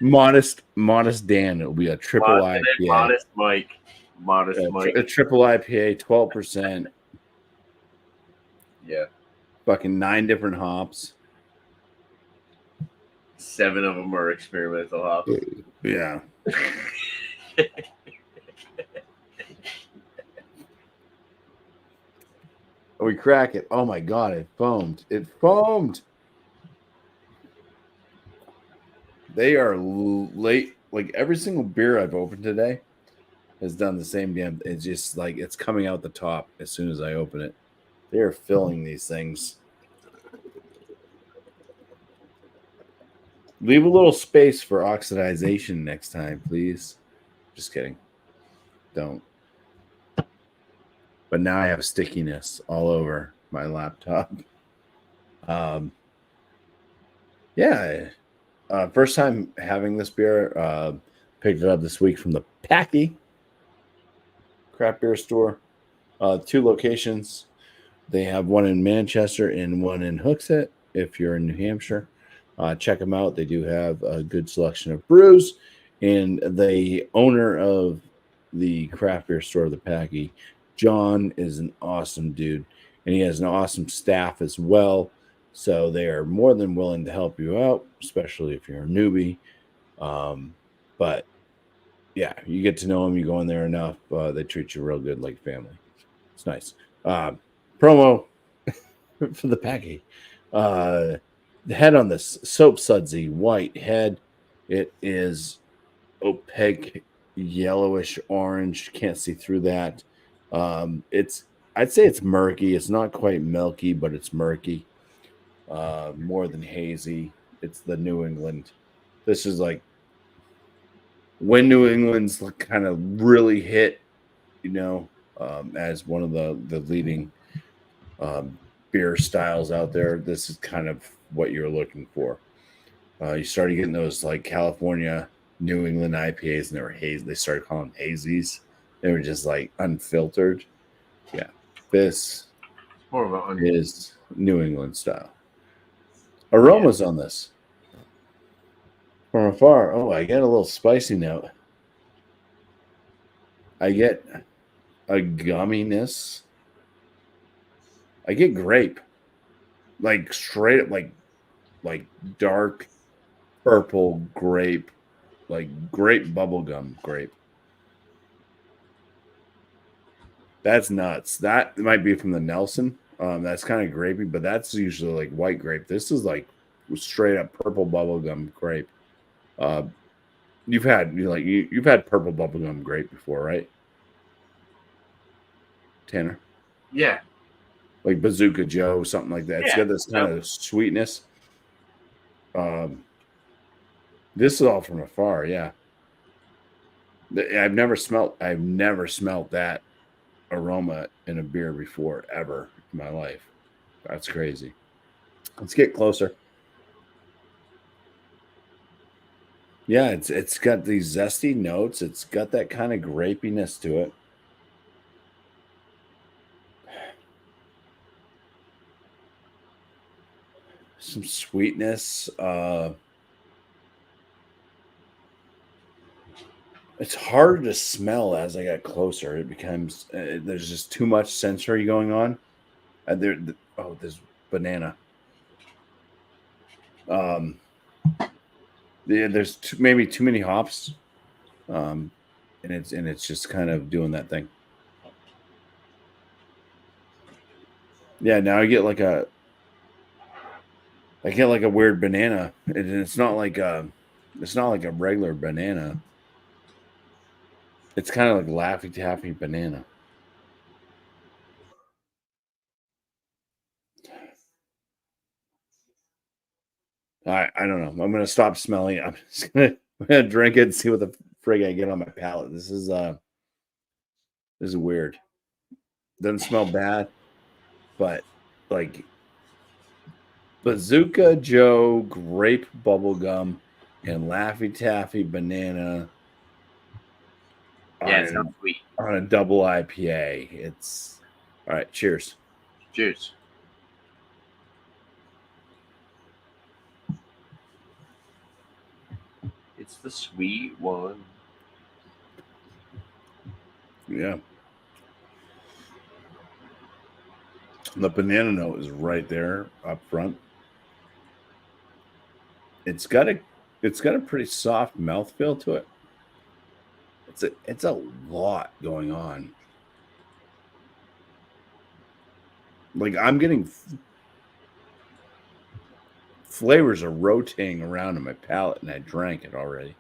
Modest Dan. It'll be a triple IPA. Modest Mike. Modest Mike. A triple IPA, 12%. Yeah. Fucking 9 different hops. 7 of them are experimental hops. Yeah. We crack it. Oh my god, it foamed. It foamed. They are late. Like every single beer I've opened today has done the same damn. It's just like it's coming out the top as soon as I open it. They are filling these things. Leave a little space for oxidization next time, please. Just kidding. Don't. But now I have stickiness all over my laptop. Yeah. First time having this beer. Picked it up this week from the Packy craft beer store. 2 locations. They have one in Manchester and one in Hooksett if you're in New Hampshire. Check them out. They do have a good selection of brews. And the owner of the craft beer store, the Packy, John, is an awesome dude. And he has an awesome staff as well. So they are more than willing to help you out, especially if you're a newbie. But yeah, you get to know them. You go in there enough. They treat you real good like family. It's nice. Promo for the Packy. The head on this soap sudsy white head. It is opaque, yellowish orange. Can't see through that. I'd say it's murky. It's not quite milky, but it's murky. More than hazy. It's the New England. This is like when New England's kind of really hit, as one of the leading beer styles out there. This is kind of what you're looking for. You started getting those like California, New England IPAs, and they were hazy. They started calling them hazies. They were just like unfiltered. Yeah, this More of an onion. is New England style. Aromas on this. From afar, oh, I get a little spicy note. I get a gumminess. I get grape, like straight up, like dark purple grape, like grape bubblegum grape. That's nuts. That might be from the Nelson. That's kind of grapey, but that's usually like white grape. This is like straight up purple bubblegum grape. You've had you've had purple bubblegum grape before, right, Tanner? Yeah. Like Bazooka Joe, something like that. It's Yeah. got this kind of sweetness. This is all from afar, yeah. I've never smelt that aroma in a beer before ever in my life. That's crazy. Let's get closer. Yeah, it's got these zesty notes. It's got that kind of grapiness to it. Some sweetness. It's hard to smell as I got closer. It becomes there's just too much sensory going on. There's banana. There's maybe too many hops, and it's just kind of doing that thing. Yeah, now I get like a weird banana, and it's not like a regular banana. It's kind of like Laffy Taffy banana. I don't know. I'm gonna stop smelling it. I'm just gonna drink it and see what the frig I get on my palate. This is weird. Doesn't smell bad, but like Bazooka Joe grape bubblegum and Laffy Taffy banana. Yeah, it sounds sweet. On a double IPA. It's all right. Cheers. Cheers. It's the sweet one. Yeah. The banana note is right there up front. It's got a pretty soft mouthfeel to it. It's a lot going on. Like I'm getting flavors are rotating around in my palate, and I drank it already.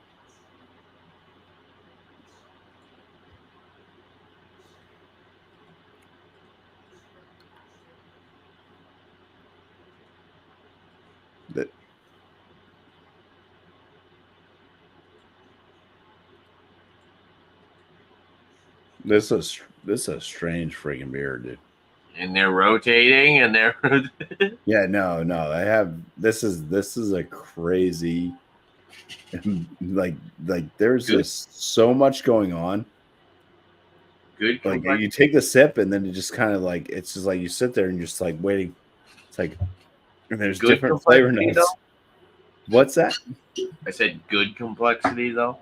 This is a strange freaking beer, dude. And they're rotating, and they're yeah, no. This is a crazy, like there's just so much going on. Good. Like you take the sip, and then it just kind of like it's just like you sit there and you're just like waiting. It's like, and there's good different flavor notes. Though? What's that? I said good complexity though.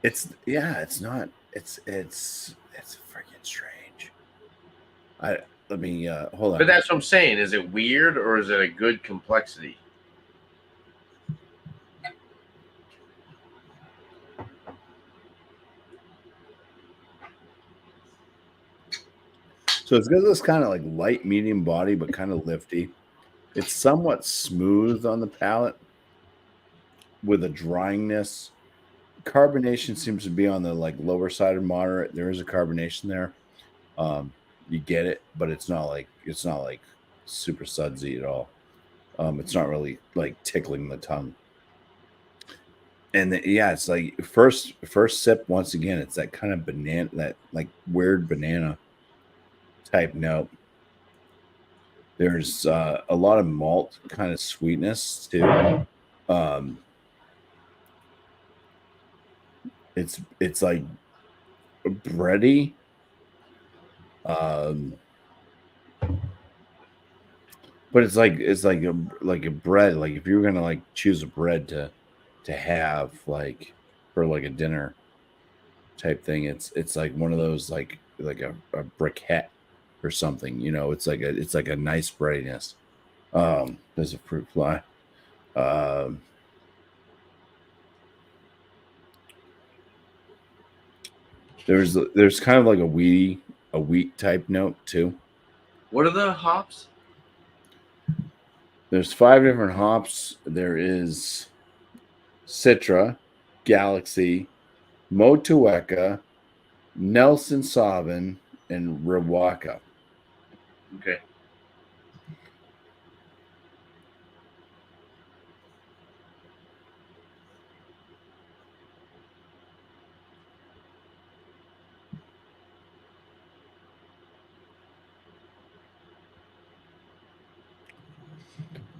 It's not. It's freaking strange. Let me hold on. But that's what I'm saying. Is it weird or is it a good complexity? So it's got this kind of like light medium body, but kind of lifty. It's somewhat smooth on the palate with a dryingness. Carbonation seems to be on the like lower side of moderate. There is a carbonation there. You get it, but it's not like super sudsy at all. It's not really like tickling the tongue. And it's like first sip. Once again, it's that kind of banana, that like weird banana type note. There's a lot of malt kind of sweetness too. It's like bready. but it's like a bread. Like if you were gonna like choose a bread to have like for like a dinner type thing, it's like one of those like a briquette or something. You know, it's like a nice breadiness. There's a fruit fly. Um, there's kind of like a wheat type note too. What are the hops? There's 5 different hops. There is Citra, Galaxy, Motueka, Nelson Sauvin, and Riwaka. Okay.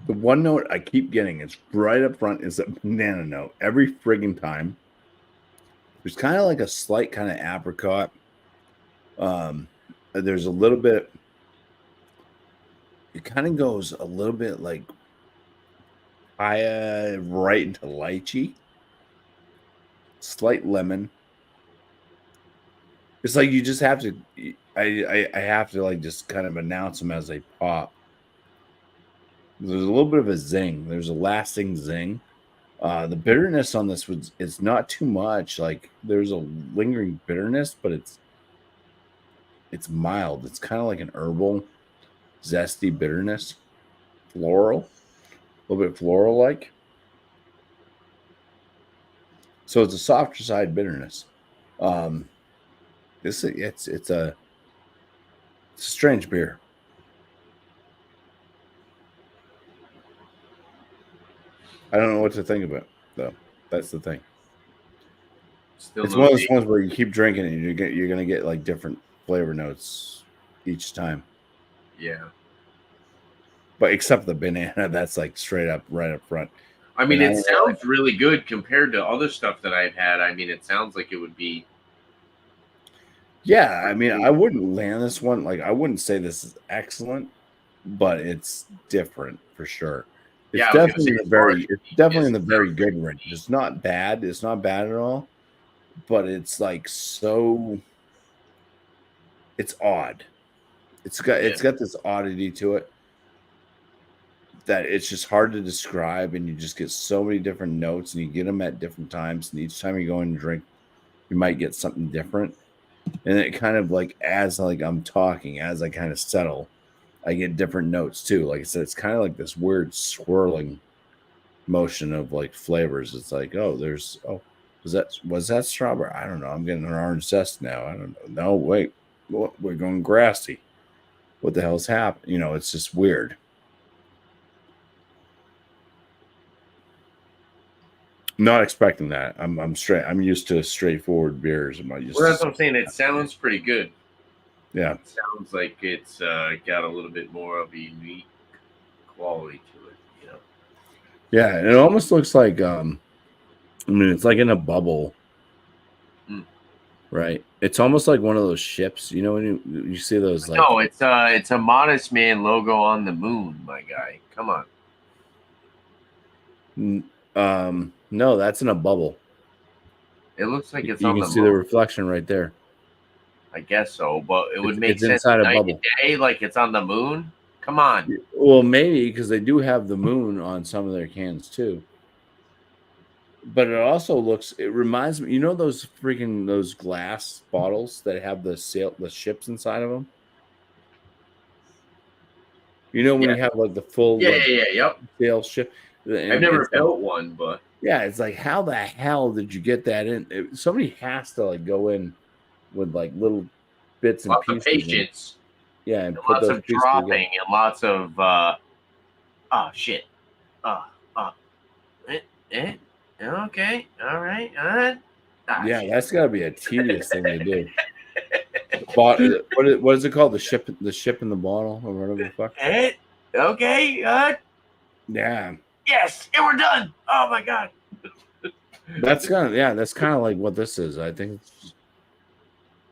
The one note I keep getting, it's right up front, is a banana note every friggin' time. There's kind of like a slight kind of apricot. There's a little bit. It kind of goes a little bit like right into lychee. Slight lemon. It's like you just have to. I have to like just kind of announce them as they pop. There's a little bit of a zing. There's a lasting zing. The bitterness on this was it's not too much. Like there's a lingering bitterness, but it's mild. It's kind of like an herbal, zesty bitterness, floral, a little bit floral like. So it's a softer side bitterness. It's a strange beer. I don't know what to think of it though. That's the thing. Still It's no one of those date. ones where you keep drinking it and you're gonna get like different flavor notes each time. Yeah. But except the banana, that's like straight up right up front. I mean, And I it don't know, sounds really good compared to other stuff that I've had. I mean, it sounds like it would be. yeah, I mean, I wouldn't land this one. Like, I wouldn't say this is excellent, but it's different for sure. It's Yeah, I was gonna say, definitely in the as far as it's definitely uniqueness, in the it very sounds very good range. unique. It's not bad. It's not bad at all, but it's like so. It's odd. Yeah. It's got this oddity to it that it's just hard to describe, and you just get so many different notes, and you get them at different times, and each time you go and drink, you might get something different. And it kind of like as like I'm talking, as I kind of settle, I get different notes too. Like I said, it's kind of like this weird swirling motion of like flavors. It's like, oh, was that strawberry? I don't know. I'm getting an orange zest now. I don't know. No, wait, we're going grassy. What the hell's happening? You know, it's just weird. Not expecting that. I'm straight. I'm used to straightforward beers. I'm not used Well, to. that's what I'm saying. It sounds pretty good. Yeah, It sounds like it's got a little bit more of a unique quality to it. You know. yeah. And it almost looks like I mean, it's like in a bubble, Mm. right? It's almost like one of those ships. You know when you see those like No, it's a Modest Man logo on the moon, my guy. Come on. no, that's in a bubble. It looks like it's You on can the see the moon. reflection right there. I guess so, but it would make It's sense inside a night and bubble. day, like it's on the moon. Come on. Well, maybe because they do have the moon on some of their cans too. But it also looks. It reminds me. You know those glass bottles that have the ships inside of them. You know when Yeah. you have like the full Yeah, like yeah, yeah. Yep. sail ship, I've and never it's like built one, but yeah, it's like how the hell did you get that in? Somebody has to like go in with like little bits and lots of pieces and patience yeah, and and put lots those of pieces together. dropping and lots of oh shit. Uh uh eh, eh, okay, all right, Yeah, shit. that's got to be a tedious thing to do. What is it called? The ship in the bottle or whatever the fuck. Okay, Yeah, yes, and we're done. Oh my god. that's kind of like what this is. I think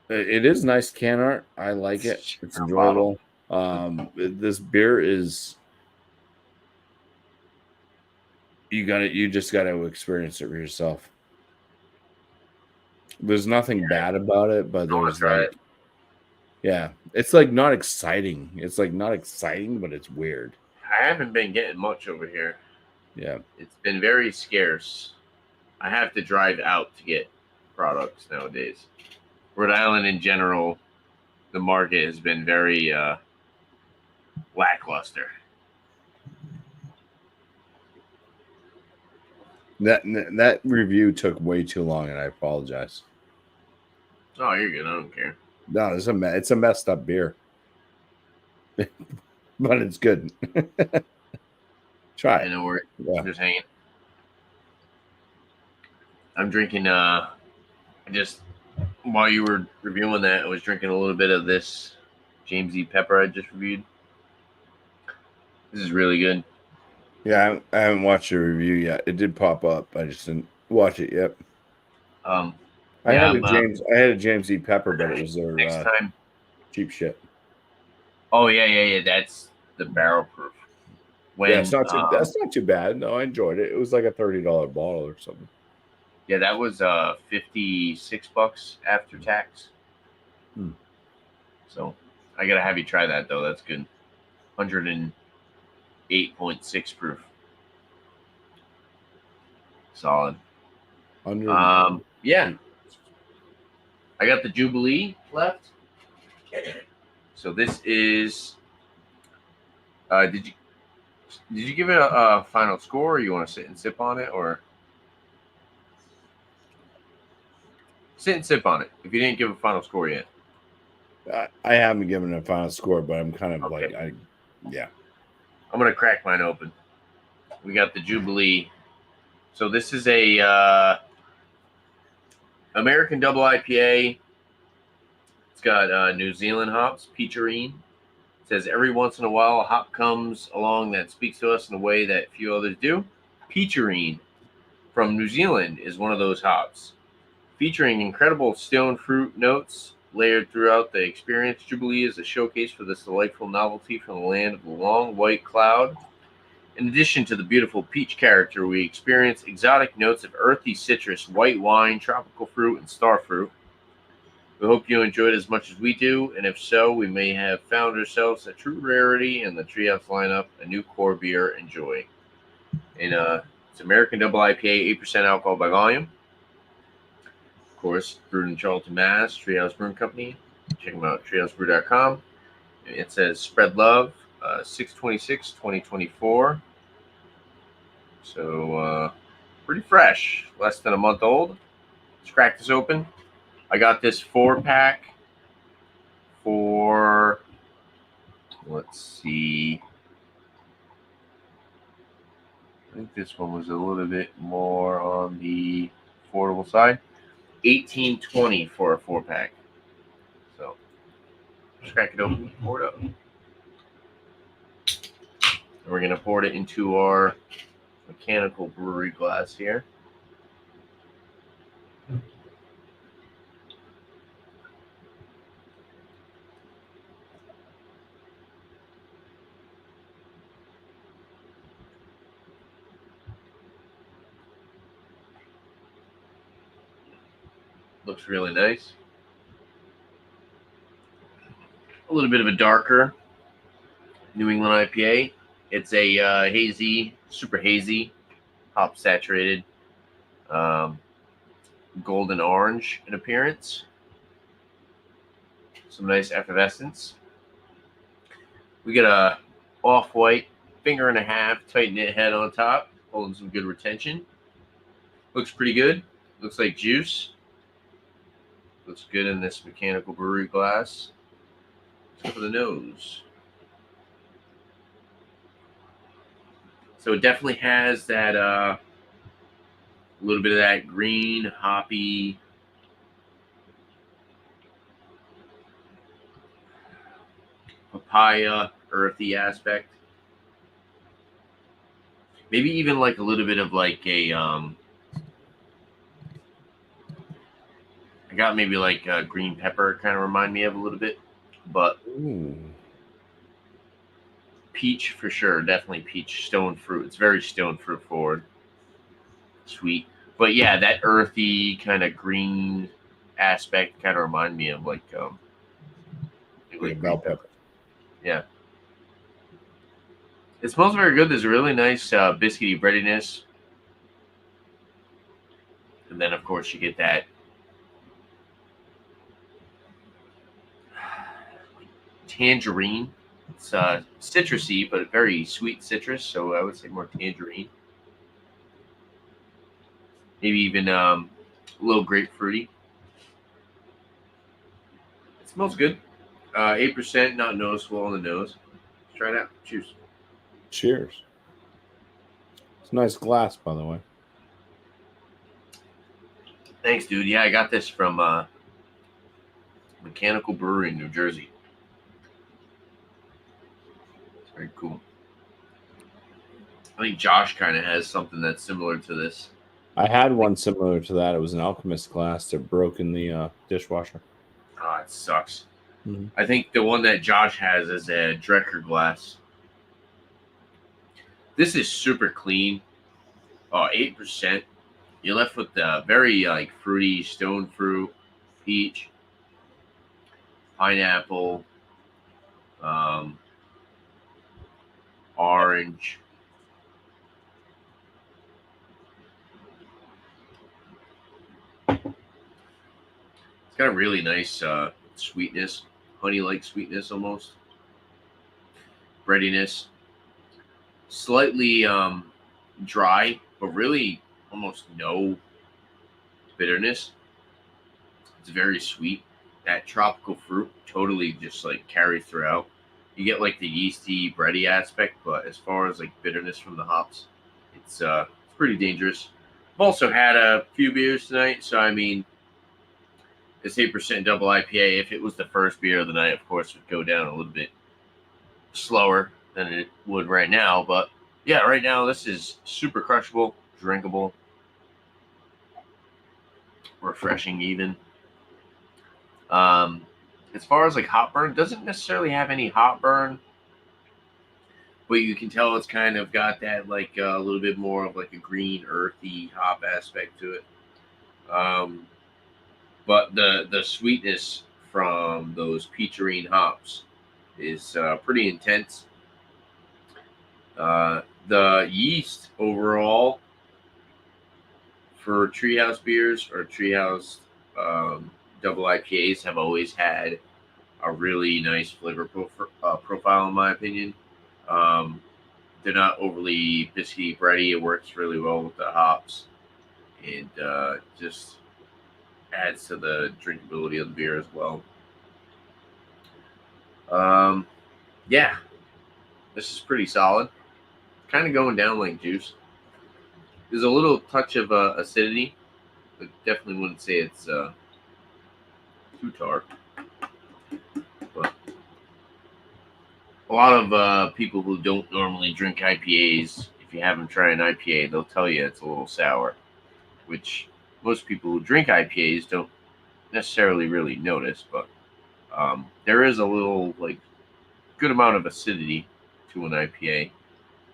it is nice can art. I like it. It's Our bottle. enjoyable. This beer is You just gotta experience it for yourself. There's nothing bad about it, but I want there's to try like, it. yeah, it's like not exciting. It's like not exciting, but it's weird. I haven't been getting much over here. Yeah. It's been very scarce. I have to drive out to get products nowadays. Rhode Island in general, the market has been very lackluster. That review took way too long, and I apologize. Oh, you're good. I don't care. No, it's a messed up beer, but it's good. Try I it. know we're Yeah. just hanging. I'm drinking. I just while you were reviewing that, I was drinking a little bit of this James E. Pepper I just reviewed. This is really good. Yeah, I haven't watched the review yet. It did pop up. I just didn't watch it yet. Um, I yeah. had a James E. Pepper, but it was their Next time. cheap shit. Oh yeah. That's the barrel proof. Yeah, it's When not too. That's not too bad. No, I enjoyed it. It was like a $30 bottle or something. yeah, that was $56 after tax. Hmm. So I gotta have you try that though. That's good. 108.6 proof. Solid. Yeah, I got the Jubilee left. So this is. Did you give it a final score, or you want to sit and sip on it, or sit and sip on it? If you didn't give a final score yet, I haven't given it a final score, but I'm kind of okay. Yeah. I'm gonna crack mine open. We got the Jubilee. So this is a American double IPA. It's got New Zealand hops, Pizzeria. It says every once in a while a hop comes along that speaks to us in a way that few others do. Pizzeria from New Zealand is one of those hops. Featuring incredible stone fruit notes layered throughout the experience, Jubilee is a showcase for this delightful novelty from the land of the long white cloud. In addition to the beautiful peach character, we experience exotic notes of earthy citrus, white wine, tropical fruit, and star fruit. We hope you enjoyed as much as we do, and if so, we may have found ourselves a true rarity in the Treehouse lineup, a new core beer enjoy. And it's American Double IPA, 8% alcohol by volume. Of course, brewed in Charlton, Mass. Treehouse Brewing Company. Check them out at treehousebrew.com. It says spread love, 6/26/2024. So pretty fresh, less than a month old. Let's crack this open. I got this 4-pack for, let's see, I think this one was a little bit more on the affordable side. $18.20 for a 4-pack. So let's crack it open, pour it up. And we're gonna pour it into our mechanical brewery glass here. Looks really nice. A little bit of a darker New England IPA. It's a hazy, super hazy, hop saturated, golden orange in appearance. Some nice effervescence. We get a off-white, finger and a half, tight knit head on top, holding some good retention. Looks pretty good. Looks like juice. Looks good in this mechanical brewery glass. Let's go for the nose. So it definitely has that a little bit of that green, hoppy, papaya, earthy aspect. Maybe even like a little bit of like a I got maybe like a green pepper kind of remind me of a little bit, but peach for sure, definitely peach, stone fruit. It's very stone fruit forward. sweet. But yeah, that earthy kind of green aspect kind of remind me of like green bell pepper. pepper. Yeah. It smells very good. There's a really nice biscuity breadiness. And then, of course, you get that tangerine. It's citrusy, but very sweet citrus. So I would say more tangerine. Maybe even a little grapefruity. It smells good. 8%, not noticeable on the nose. Let's try it out. Cheers. Cheers. It's a nice glass, by the way. Thanks, dude. Yeah, I got this from Mechanical Brewery in New Jersey. It's very cool. I think Josh kind of has something that's similar to this. I had one similar to that. It was an Alchemist glass that broke in the dishwasher. Oh, it sucks. I think the one that Josh has is a Drecker glass. This is super clean. 8%. You're left with the very like fruity stone fruit, peach, pineapple, orange. It's got a really nice sweetness, honey-like sweetness almost. Breadiness. Slightly dry, but really almost no bitterness. It's very sweet. That tropical fruit totally just like carries throughout. You get like the yeasty, bready aspect, but as far as like bitterness from the hops, it's pretty dangerous. I've also had a few beers tonight, so I mean, this 8% double IPA, if it was the first beer of the night, of course, would go down a little bit slower than it would right now. But yeah, right now this is super crushable, drinkable, refreshing even. As far as like hop burn, doesn't necessarily have any hop burn, but you can tell it's kind of got that like a little bit more of like a green, earthy hop aspect to it. But the sweetness from those peacherine hops is pretty intense. The yeast overall for Treehouse beers or Treehouse double IPAs have always had a really nice flavor profile, in my opinion. Um, they're not overly biscuity, bready. It works really well with the hops, and just adds to the drinkability of the beer as well. Yeah, this is pretty solid. Kind of going down like juice. There's a little touch of acidity, but definitely wouldn't say it's too tart. But a lot of people who don't normally drink IPAs, if you have them try an IPA, they'll tell you it's a little sour, which most people who drink IPAs don't necessarily really notice. But there is a little like good amount of acidity to an IPA,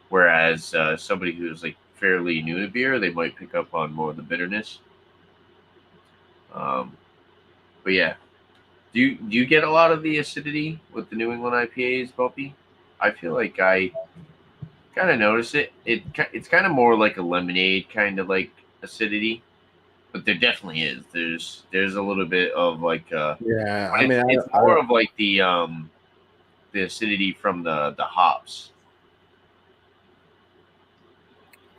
whereas somebody who's like fairly new to beer, they might pick up on more of the bitterness. But yeah, do you get a lot of the acidity with the New England IPAs, Bumpy? I feel like I kind of notice it. It's kind of more like a lemonade kind of like acidity, but there definitely is. There's a little bit of like Yeah, but I mean, it's more of like the acidity from the hops.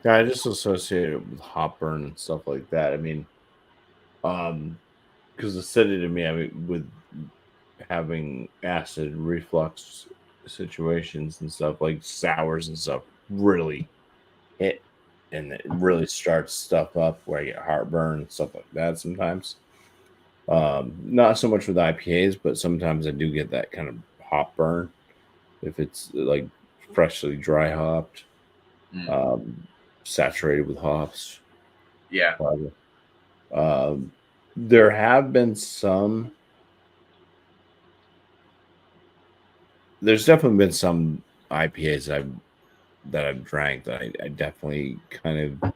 I just associate it with hop burn and stuff like that. I mean, because acidity to me, I mean, with having acid reflux situations and stuff like sours and stuff, really hit, and it really starts stuff up where I get heartburn and stuff like that sometimes. Not so much with IPAs, but sometimes I do get that kind of hop burn if it's like freshly dry hopped, saturated with hops. Yeah. There have been some. There's definitely been some IPAs that I've drank that I definitely kind of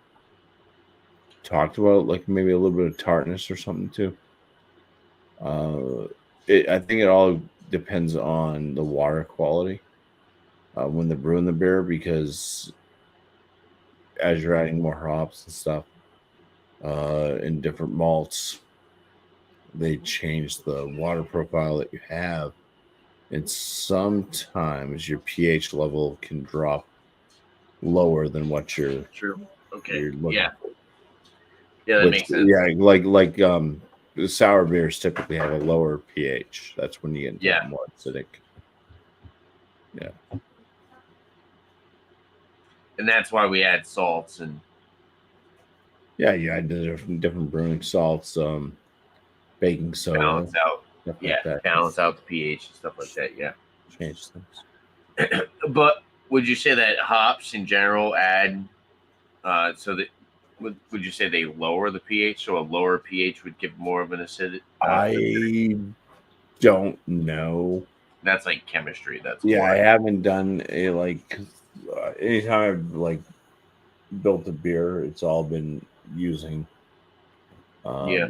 talked about, like maybe a little bit of tartness or something too. I think it all depends on the water quality when they're brewing the beer, because as you're adding more hops and stuff in different malts, they change the water profile that you have, and sometimes your pH level can drop lower than what you're True. Okay. looking Yeah. for. Yeah, that makes sense. Yeah, like the sour beers typically have a lower pH. That's when you get into Yeah. more acidic. Yeah. And that's why we add salts and Yeah, you add the different brewing salts, baking soda, balance out. stuff Yeah, like that. balance out the pH and stuff like that. Yeah. Change things. But would you say that hops in general add so that would you say they lower the pH, so a lower pH would give more of an acidic? I don't know. That's like chemistry. That's Yeah, more. I haven't done a anytime I've built a beer, it's all been using Yeah.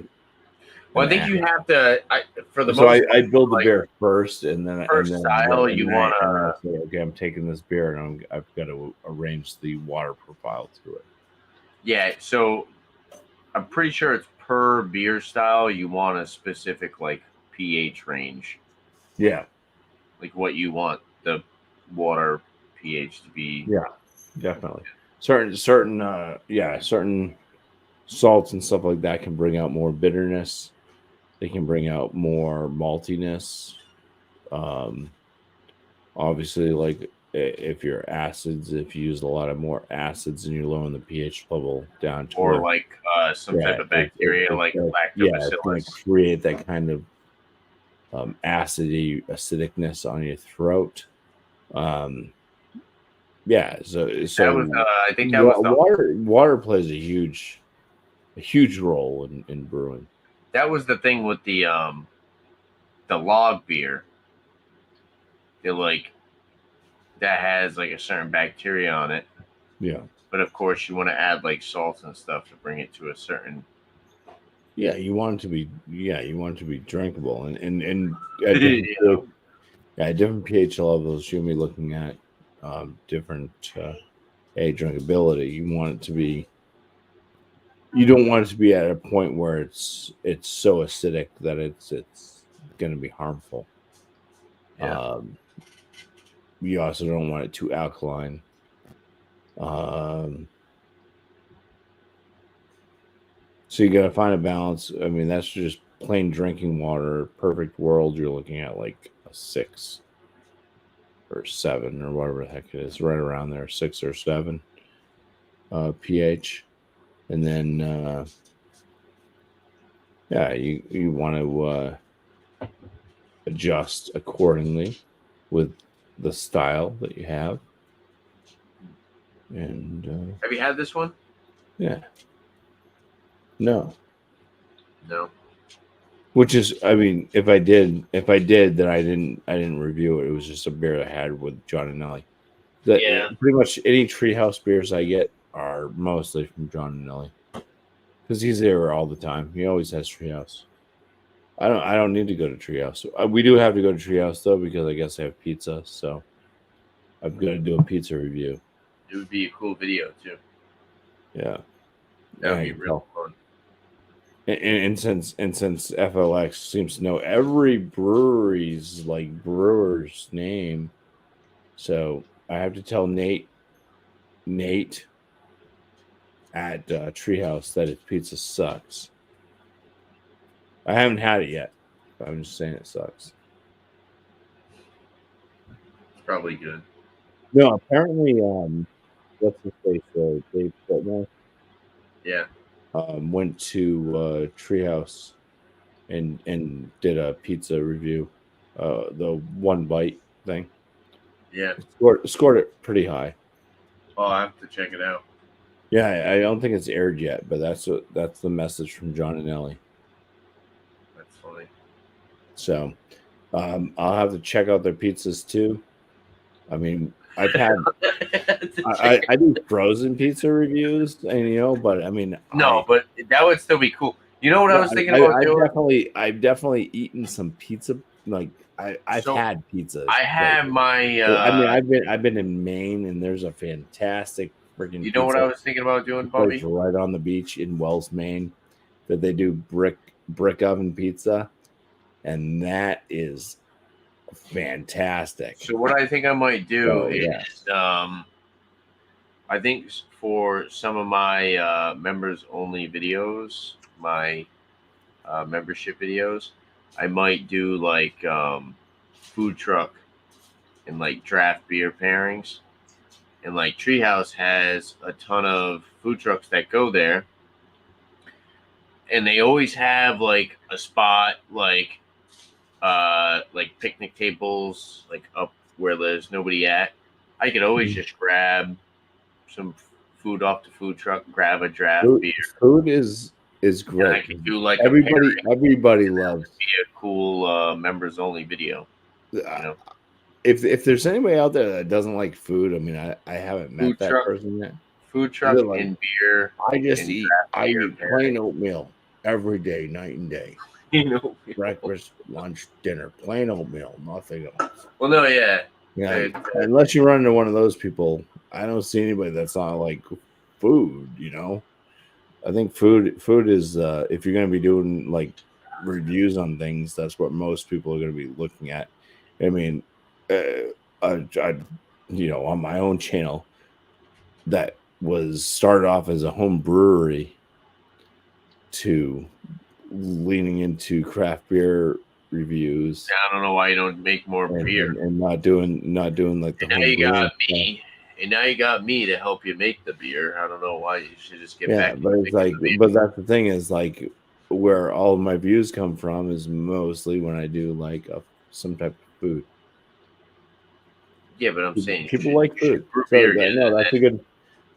Well, I an think you have to. For the So most I build the like, beer first, and then first style, you want I to. say, okay, I'm taking this beer, and I've got to arrange the water profile to it. Yeah. So I'm pretty sure it's per beer style. You want a specific like pH range, Yeah, like what you want the water pH to be. yeah, definitely. Certain salts and stuff like that can bring out more bitterness. They can bring out more maltiness. Obviously, like if you use a lot of more acids and you're lowering the pH level down to Or where like some type of bacteria, like it's going to lactobacillus. create that kind of acidicness on your throat. Yeah, so That was, I think that was water plays a huge role in brewing. the thing with the log beer. It like that has like a certain bacteria on it. Yeah. But of course, you want to add like salts and stuff to bring it to a certain. Yeah, you want it to be drinkable, and at different pH levels, you'll be looking at different drinkability. You don't want it to be at a point where it's so acidic that it's going to be harmful. Yeah. You also don't want it too alkaline. So you got to find a balance. I mean, that's just plain drinking water. Perfect world, you're looking at like a 6 or 7 or whatever the heck it is, right around there, 6 or 7 pH, and then you want to adjust accordingly with the style that you have. And Have you had this one? yeah, no. Which is, I mean, if I did, then I didn't review it. It was just a beer I had with John and Nelly. Pretty much any Treehouse beers I get are mostly from John and Nelly, because he's there all the time. He always has Treehouse. I don't need to go to Treehouse. We do have to go to Treehouse though, because I guess they have pizza. So I've got to do a pizza review. It would be a cool video too. Yeah, that would be real fun. And since FLX seems to know every brewery's brewer's name, so I have to tell Nate at Treehouse that his pizza sucks. I haven't had it yet, but I'm just saying it sucks. It's probably good. No, apparently, what's his face? Dave Portnoy. Yeah. Went to Treehouse and did a pizza review, the one bite thing. Yeah. Scored it pretty high. Oh, I have to check it out. Yeah, I don't think it's aired yet, but that's the message from John and Ellie. That's funny. So, I'll have to check out their pizzas too. I mean, I've had I do frozen pizza reviews, and but I mean, no, but that would still be cool. You know what I was thinking about doing? I've definitely eaten some pizza. Like I've So had pizzas. I have my. I mean, I've been in Maine, and there's a fantastic freaking You know what I pizza was thinking about doing, place Bobby? right on the beach in Wells, Maine, that they do brick oven pizza, and that is fantastic. So what I think I might do So, yeah. is, I think for some of my members only videos, my membership videos, I might do like food truck and like draft beer pairings. And like Treehouse has a ton of food trucks that go there, and they always have like a spot like picnic tables like up where there's nobody at. I could always just grab some food off the food truck, grab a draft beer. Food is great. I could do like everybody loves. Be a cool members only video. You know, If there's anybody out there that doesn't like food, I mean, I haven't met food that truck, person yet. food truck Like, and beer. I just and eat plain oatmeal every day, night and day. Breakfast, lunch, dinner, plain oatmeal, nothing else. Well, no, yeah. Yeah, unless you run into one of those people, I don't see anybody that's not like food. I think food is if you're going to be doing like reviews on things, that's what most people are going to be looking at. I mean, on my own channel that was started off as a home brewery to leaning into craft beer reviews. I don't know why you don't make more beer and not doing like the and now you got me. And now you got me to help you make the beer. I don't know why you should just get back. But it's like, but that's the thing is like where all of my views come from is mostly when I do like some type of food. Yeah, but I'm saying people like food.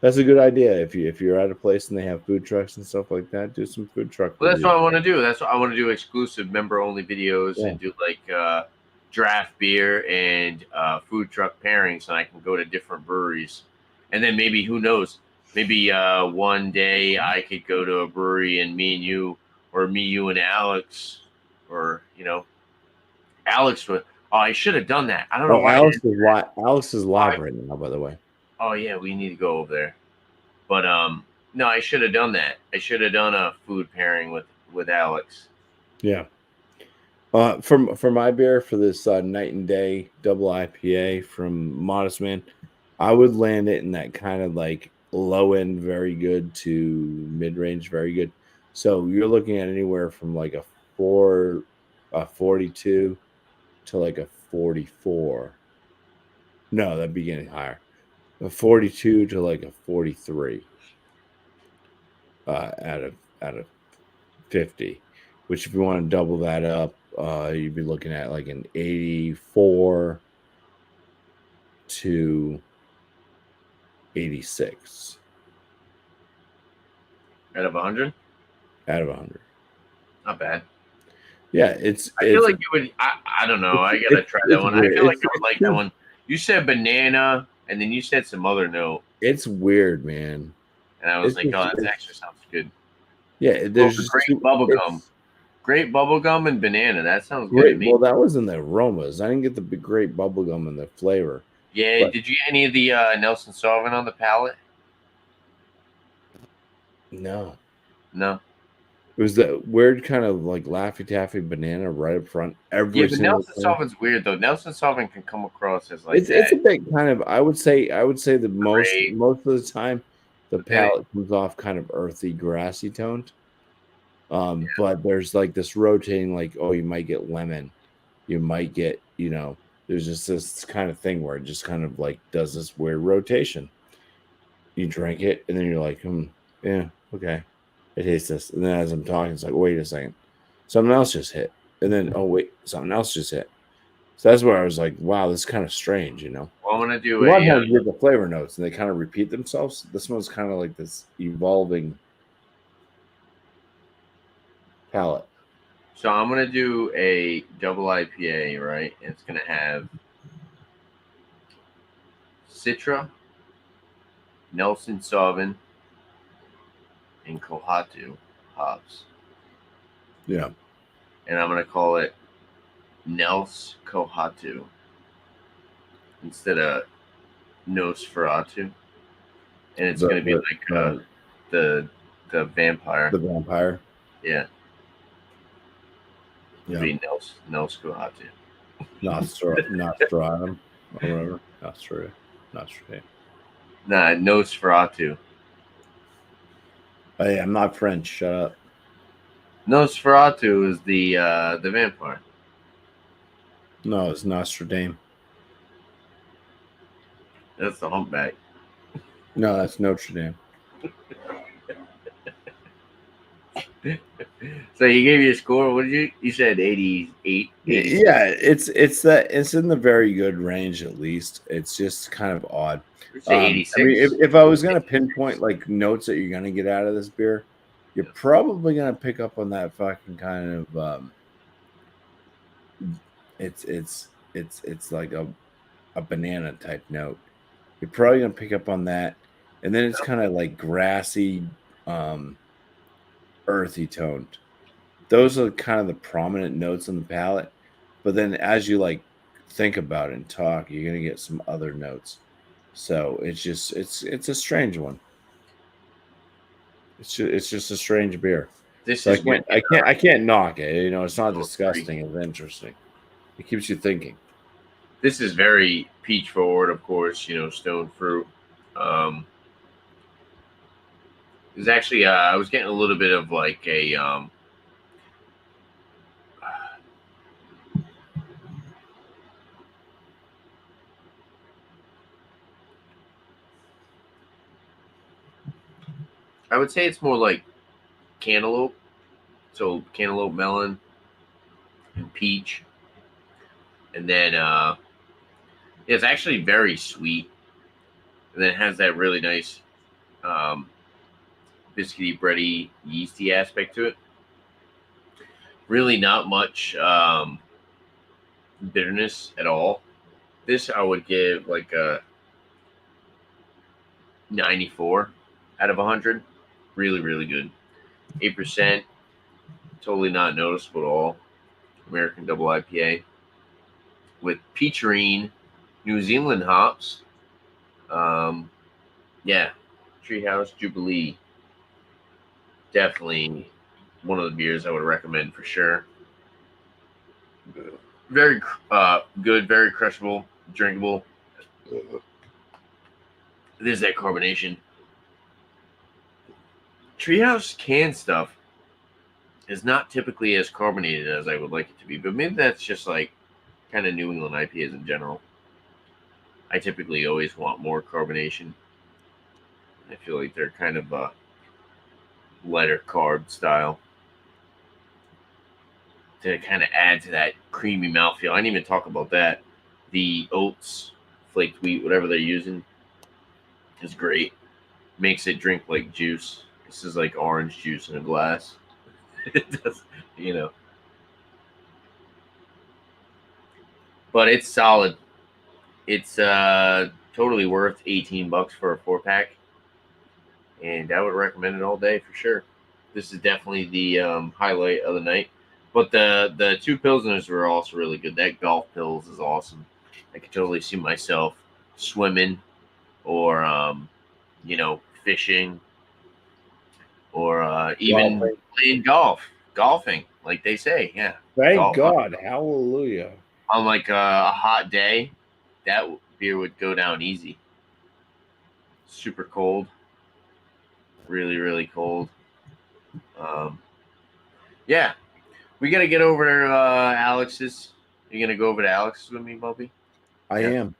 That's a good idea. If you're at a place and they have food trucks and stuff like that, do some food truck. Well, that's what I want to do. That's what I want to do. Exclusive member only videos and do like draft beer and food truck pairings, and I can go to different breweries. And then maybe who knows? Maybe one day I could go to a brewery and me and you, or me, you and Alex, or Alex would. Oh, I should have done that. I don't know why. Alex is live right now, by the way. Oh yeah, we need to go over there. But no, I should have done that. I should have done a food pairing with Alex. Yeah. For my beer for this night and day double IPA from Modest Man, I would land it in that kind of like low end very good to mid range very good. So you're looking at anywhere from like a 42 to like a 44. No, that'd be getting higher. A 42 to like a 43 out of 50, which if you want to double that up, you'd be looking at like an 84 to 86 out of 100. Out of 100, not bad. Yeah, I feel like you would. I don't know. I gotta try that one. Weird. I feel like I would like that one. You said banana, and then you said some other note. It's weird, man. And I was like, oh, that actually sounds good. Yeah, there's great bubble gum. Great bubble gum and banana. That sounds good to me. Well, that was in the aromas. I didn't get the great bubble gum and the flavor. Yeah, did you get any of the Nelson Sauvin on the palate? No. It was that weird kind of like Laffy Taffy banana right up front. But Nelson Sauvin's weird though. Nelson Sauvin can come across as like it's a bit kind of. I would say the most of the time the palate comes off kind of earthy, grassy toned. But there's like this rotating, like, oh, you might get lemon, you might get, there's just this kind of thing where it just kind of like does this weird rotation. You drink it, and then you're like, yeah, okay, I taste this. And then as I'm talking, it's like, wait a second, something else just hit. And then, oh, wait, something else just hit. So that's where I was like, wow, this is kind of strange, Well, I'm going to do a lot of times with the flavor notes, and they kind of repeat themselves. This one's kind of like this evolving palette. So I'm going to do a double IPA, right? And it's going to have Citra, Nelson Sauvin, and Kohatu hops. Yeah. And I'm going to call it Nels Kohatu instead of Nosferatu. And it's going to be like the vampire. The vampire. Yeah. Yeah. Be Nels Kohatu. Nostratum or whatever. Nostratum. Nah, Nosferatu. Hey, I'm not French. Shut up. Nosferatu is the vampire. No, it's Nostradam. That's the humpback. No, that's Notre Dame. So you gave your score. What did you? You said 88. Yeah, it's in the very good range at least. It's just kind of odd. Say 86. I mean, if I was gonna pinpoint like notes that you're gonna get out of this beer, you're probably gonna pick up on that fucking kind of it's like a banana type note. You're probably gonna pick up on that, and then it's kind of like grassy, earthy toned. Those are kind of the prominent notes on the palate. But then as you like think about it and talk, you're gonna get some other notes. So it's a strange one. It's just a strange beer. So I can't knock it. You know, it's not disgusting. It's interesting. It keeps you thinking. This is very peach forward, of course. You know, stone fruit. There's actually I was getting a little bit of like a I would say it's more like cantaloupe. So cantaloupe melon and peach. And then it's actually very sweet. And then it has that really nice biscuity, bready, yeasty aspect to it. Really not much bitterness at all. This I would give like a 94 out of 100. Really, really good. 8%. Totally not noticeable at all. American double IPA with peacherine, New Zealand hops. Yeah, Treehouse Jubilee. Definitely one of the beers I would recommend for sure. Very good, very crushable, drinkable. There's that carbonation. Treehouse canned stuff is not typically as carbonated as I would like it to be, but maybe that's just like kind of New England IPAs in general. I typically always want more carbonation. I feel like they're kind of a lighter carb style to kind of add to that creamy mouthfeel. I didn't even talk about that. The oats, flaked wheat, whatever they're using, is great. Makes it drink like juice. This is like orange juice in a glass. It does, you know. But it's solid. It's totally worth $18 for a 4-pack. And I would recommend it all day for sure. This is definitely the highlight of the night. But the two Pilsners were also really good. That Golf Pils is awesome. I could totally see myself swimming or, fishing or even playing golfing, like they say. Yeah. Thank God. Hallelujah. On like a hot day, that beer would go down easy. Super cold. Really, really cold. Yeah. We got to get over to Alex's. You going to go over to Alex's with me, Bubby? I am.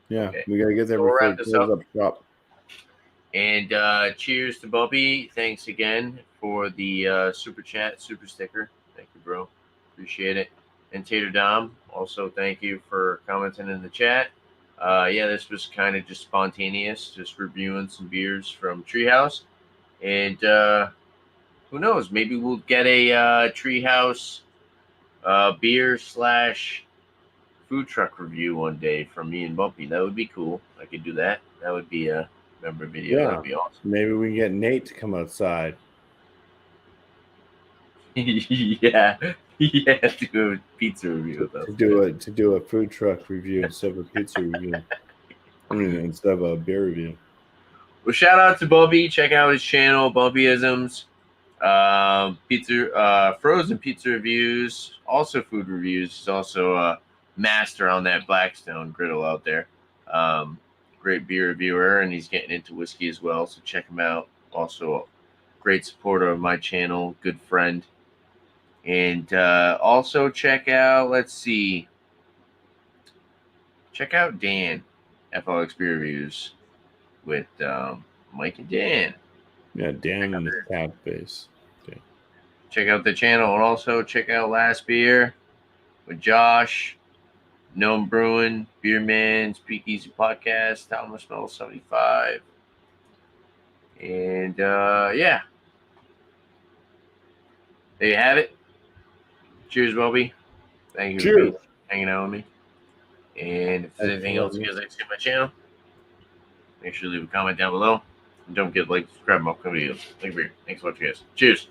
Yeah. Okay. We got to get there before we close up shop. And cheers to Bubby. Thanks again for the super chat, super sticker. Thank you, bro. Appreciate it. And Tater Dom, also thank you for commenting in the chat. Yeah, this was kind of just spontaneous, just reviewing some beers from Treehouse. And who knows? Maybe we'll get a Treehouse beer / food truck review one day from me and Bumpy. That would be cool. I could do that. That would be a member video. Yeah. That would be awesome. Maybe we can get Nate to come outside. Yeah. Yeah, do a pizza review with us. To do a food truck review instead of a pizza review. I mean, instead of a beer review. Well, shout out to Bumpy. Check out his channel, Bumpyisms. Frozen pizza reviews, also food reviews. He's also a master on that Blackstone griddle out there. Great beer reviewer, and he's getting into whiskey as well. So check him out. Also, a great supporter of my channel, good friend. And also check out, check out Dan, FLX Beer Reviews with Mike and Dan. Yeah, Dan and his cat face. Okay. Check out the channel, and also check out Last Beer with Josh, Gnome Brewing, Beer Man, Speakeasy Podcast, Thomas Smell 75. And yeah. There you have it. Cheers, Bobby. Thank you for hanging out with me. And if there's anything else you guys like to see on my channel, make sure to leave a comment down below. And don't forget to like, subscribe, and all videos. Thanks for watching, guys. Cheers.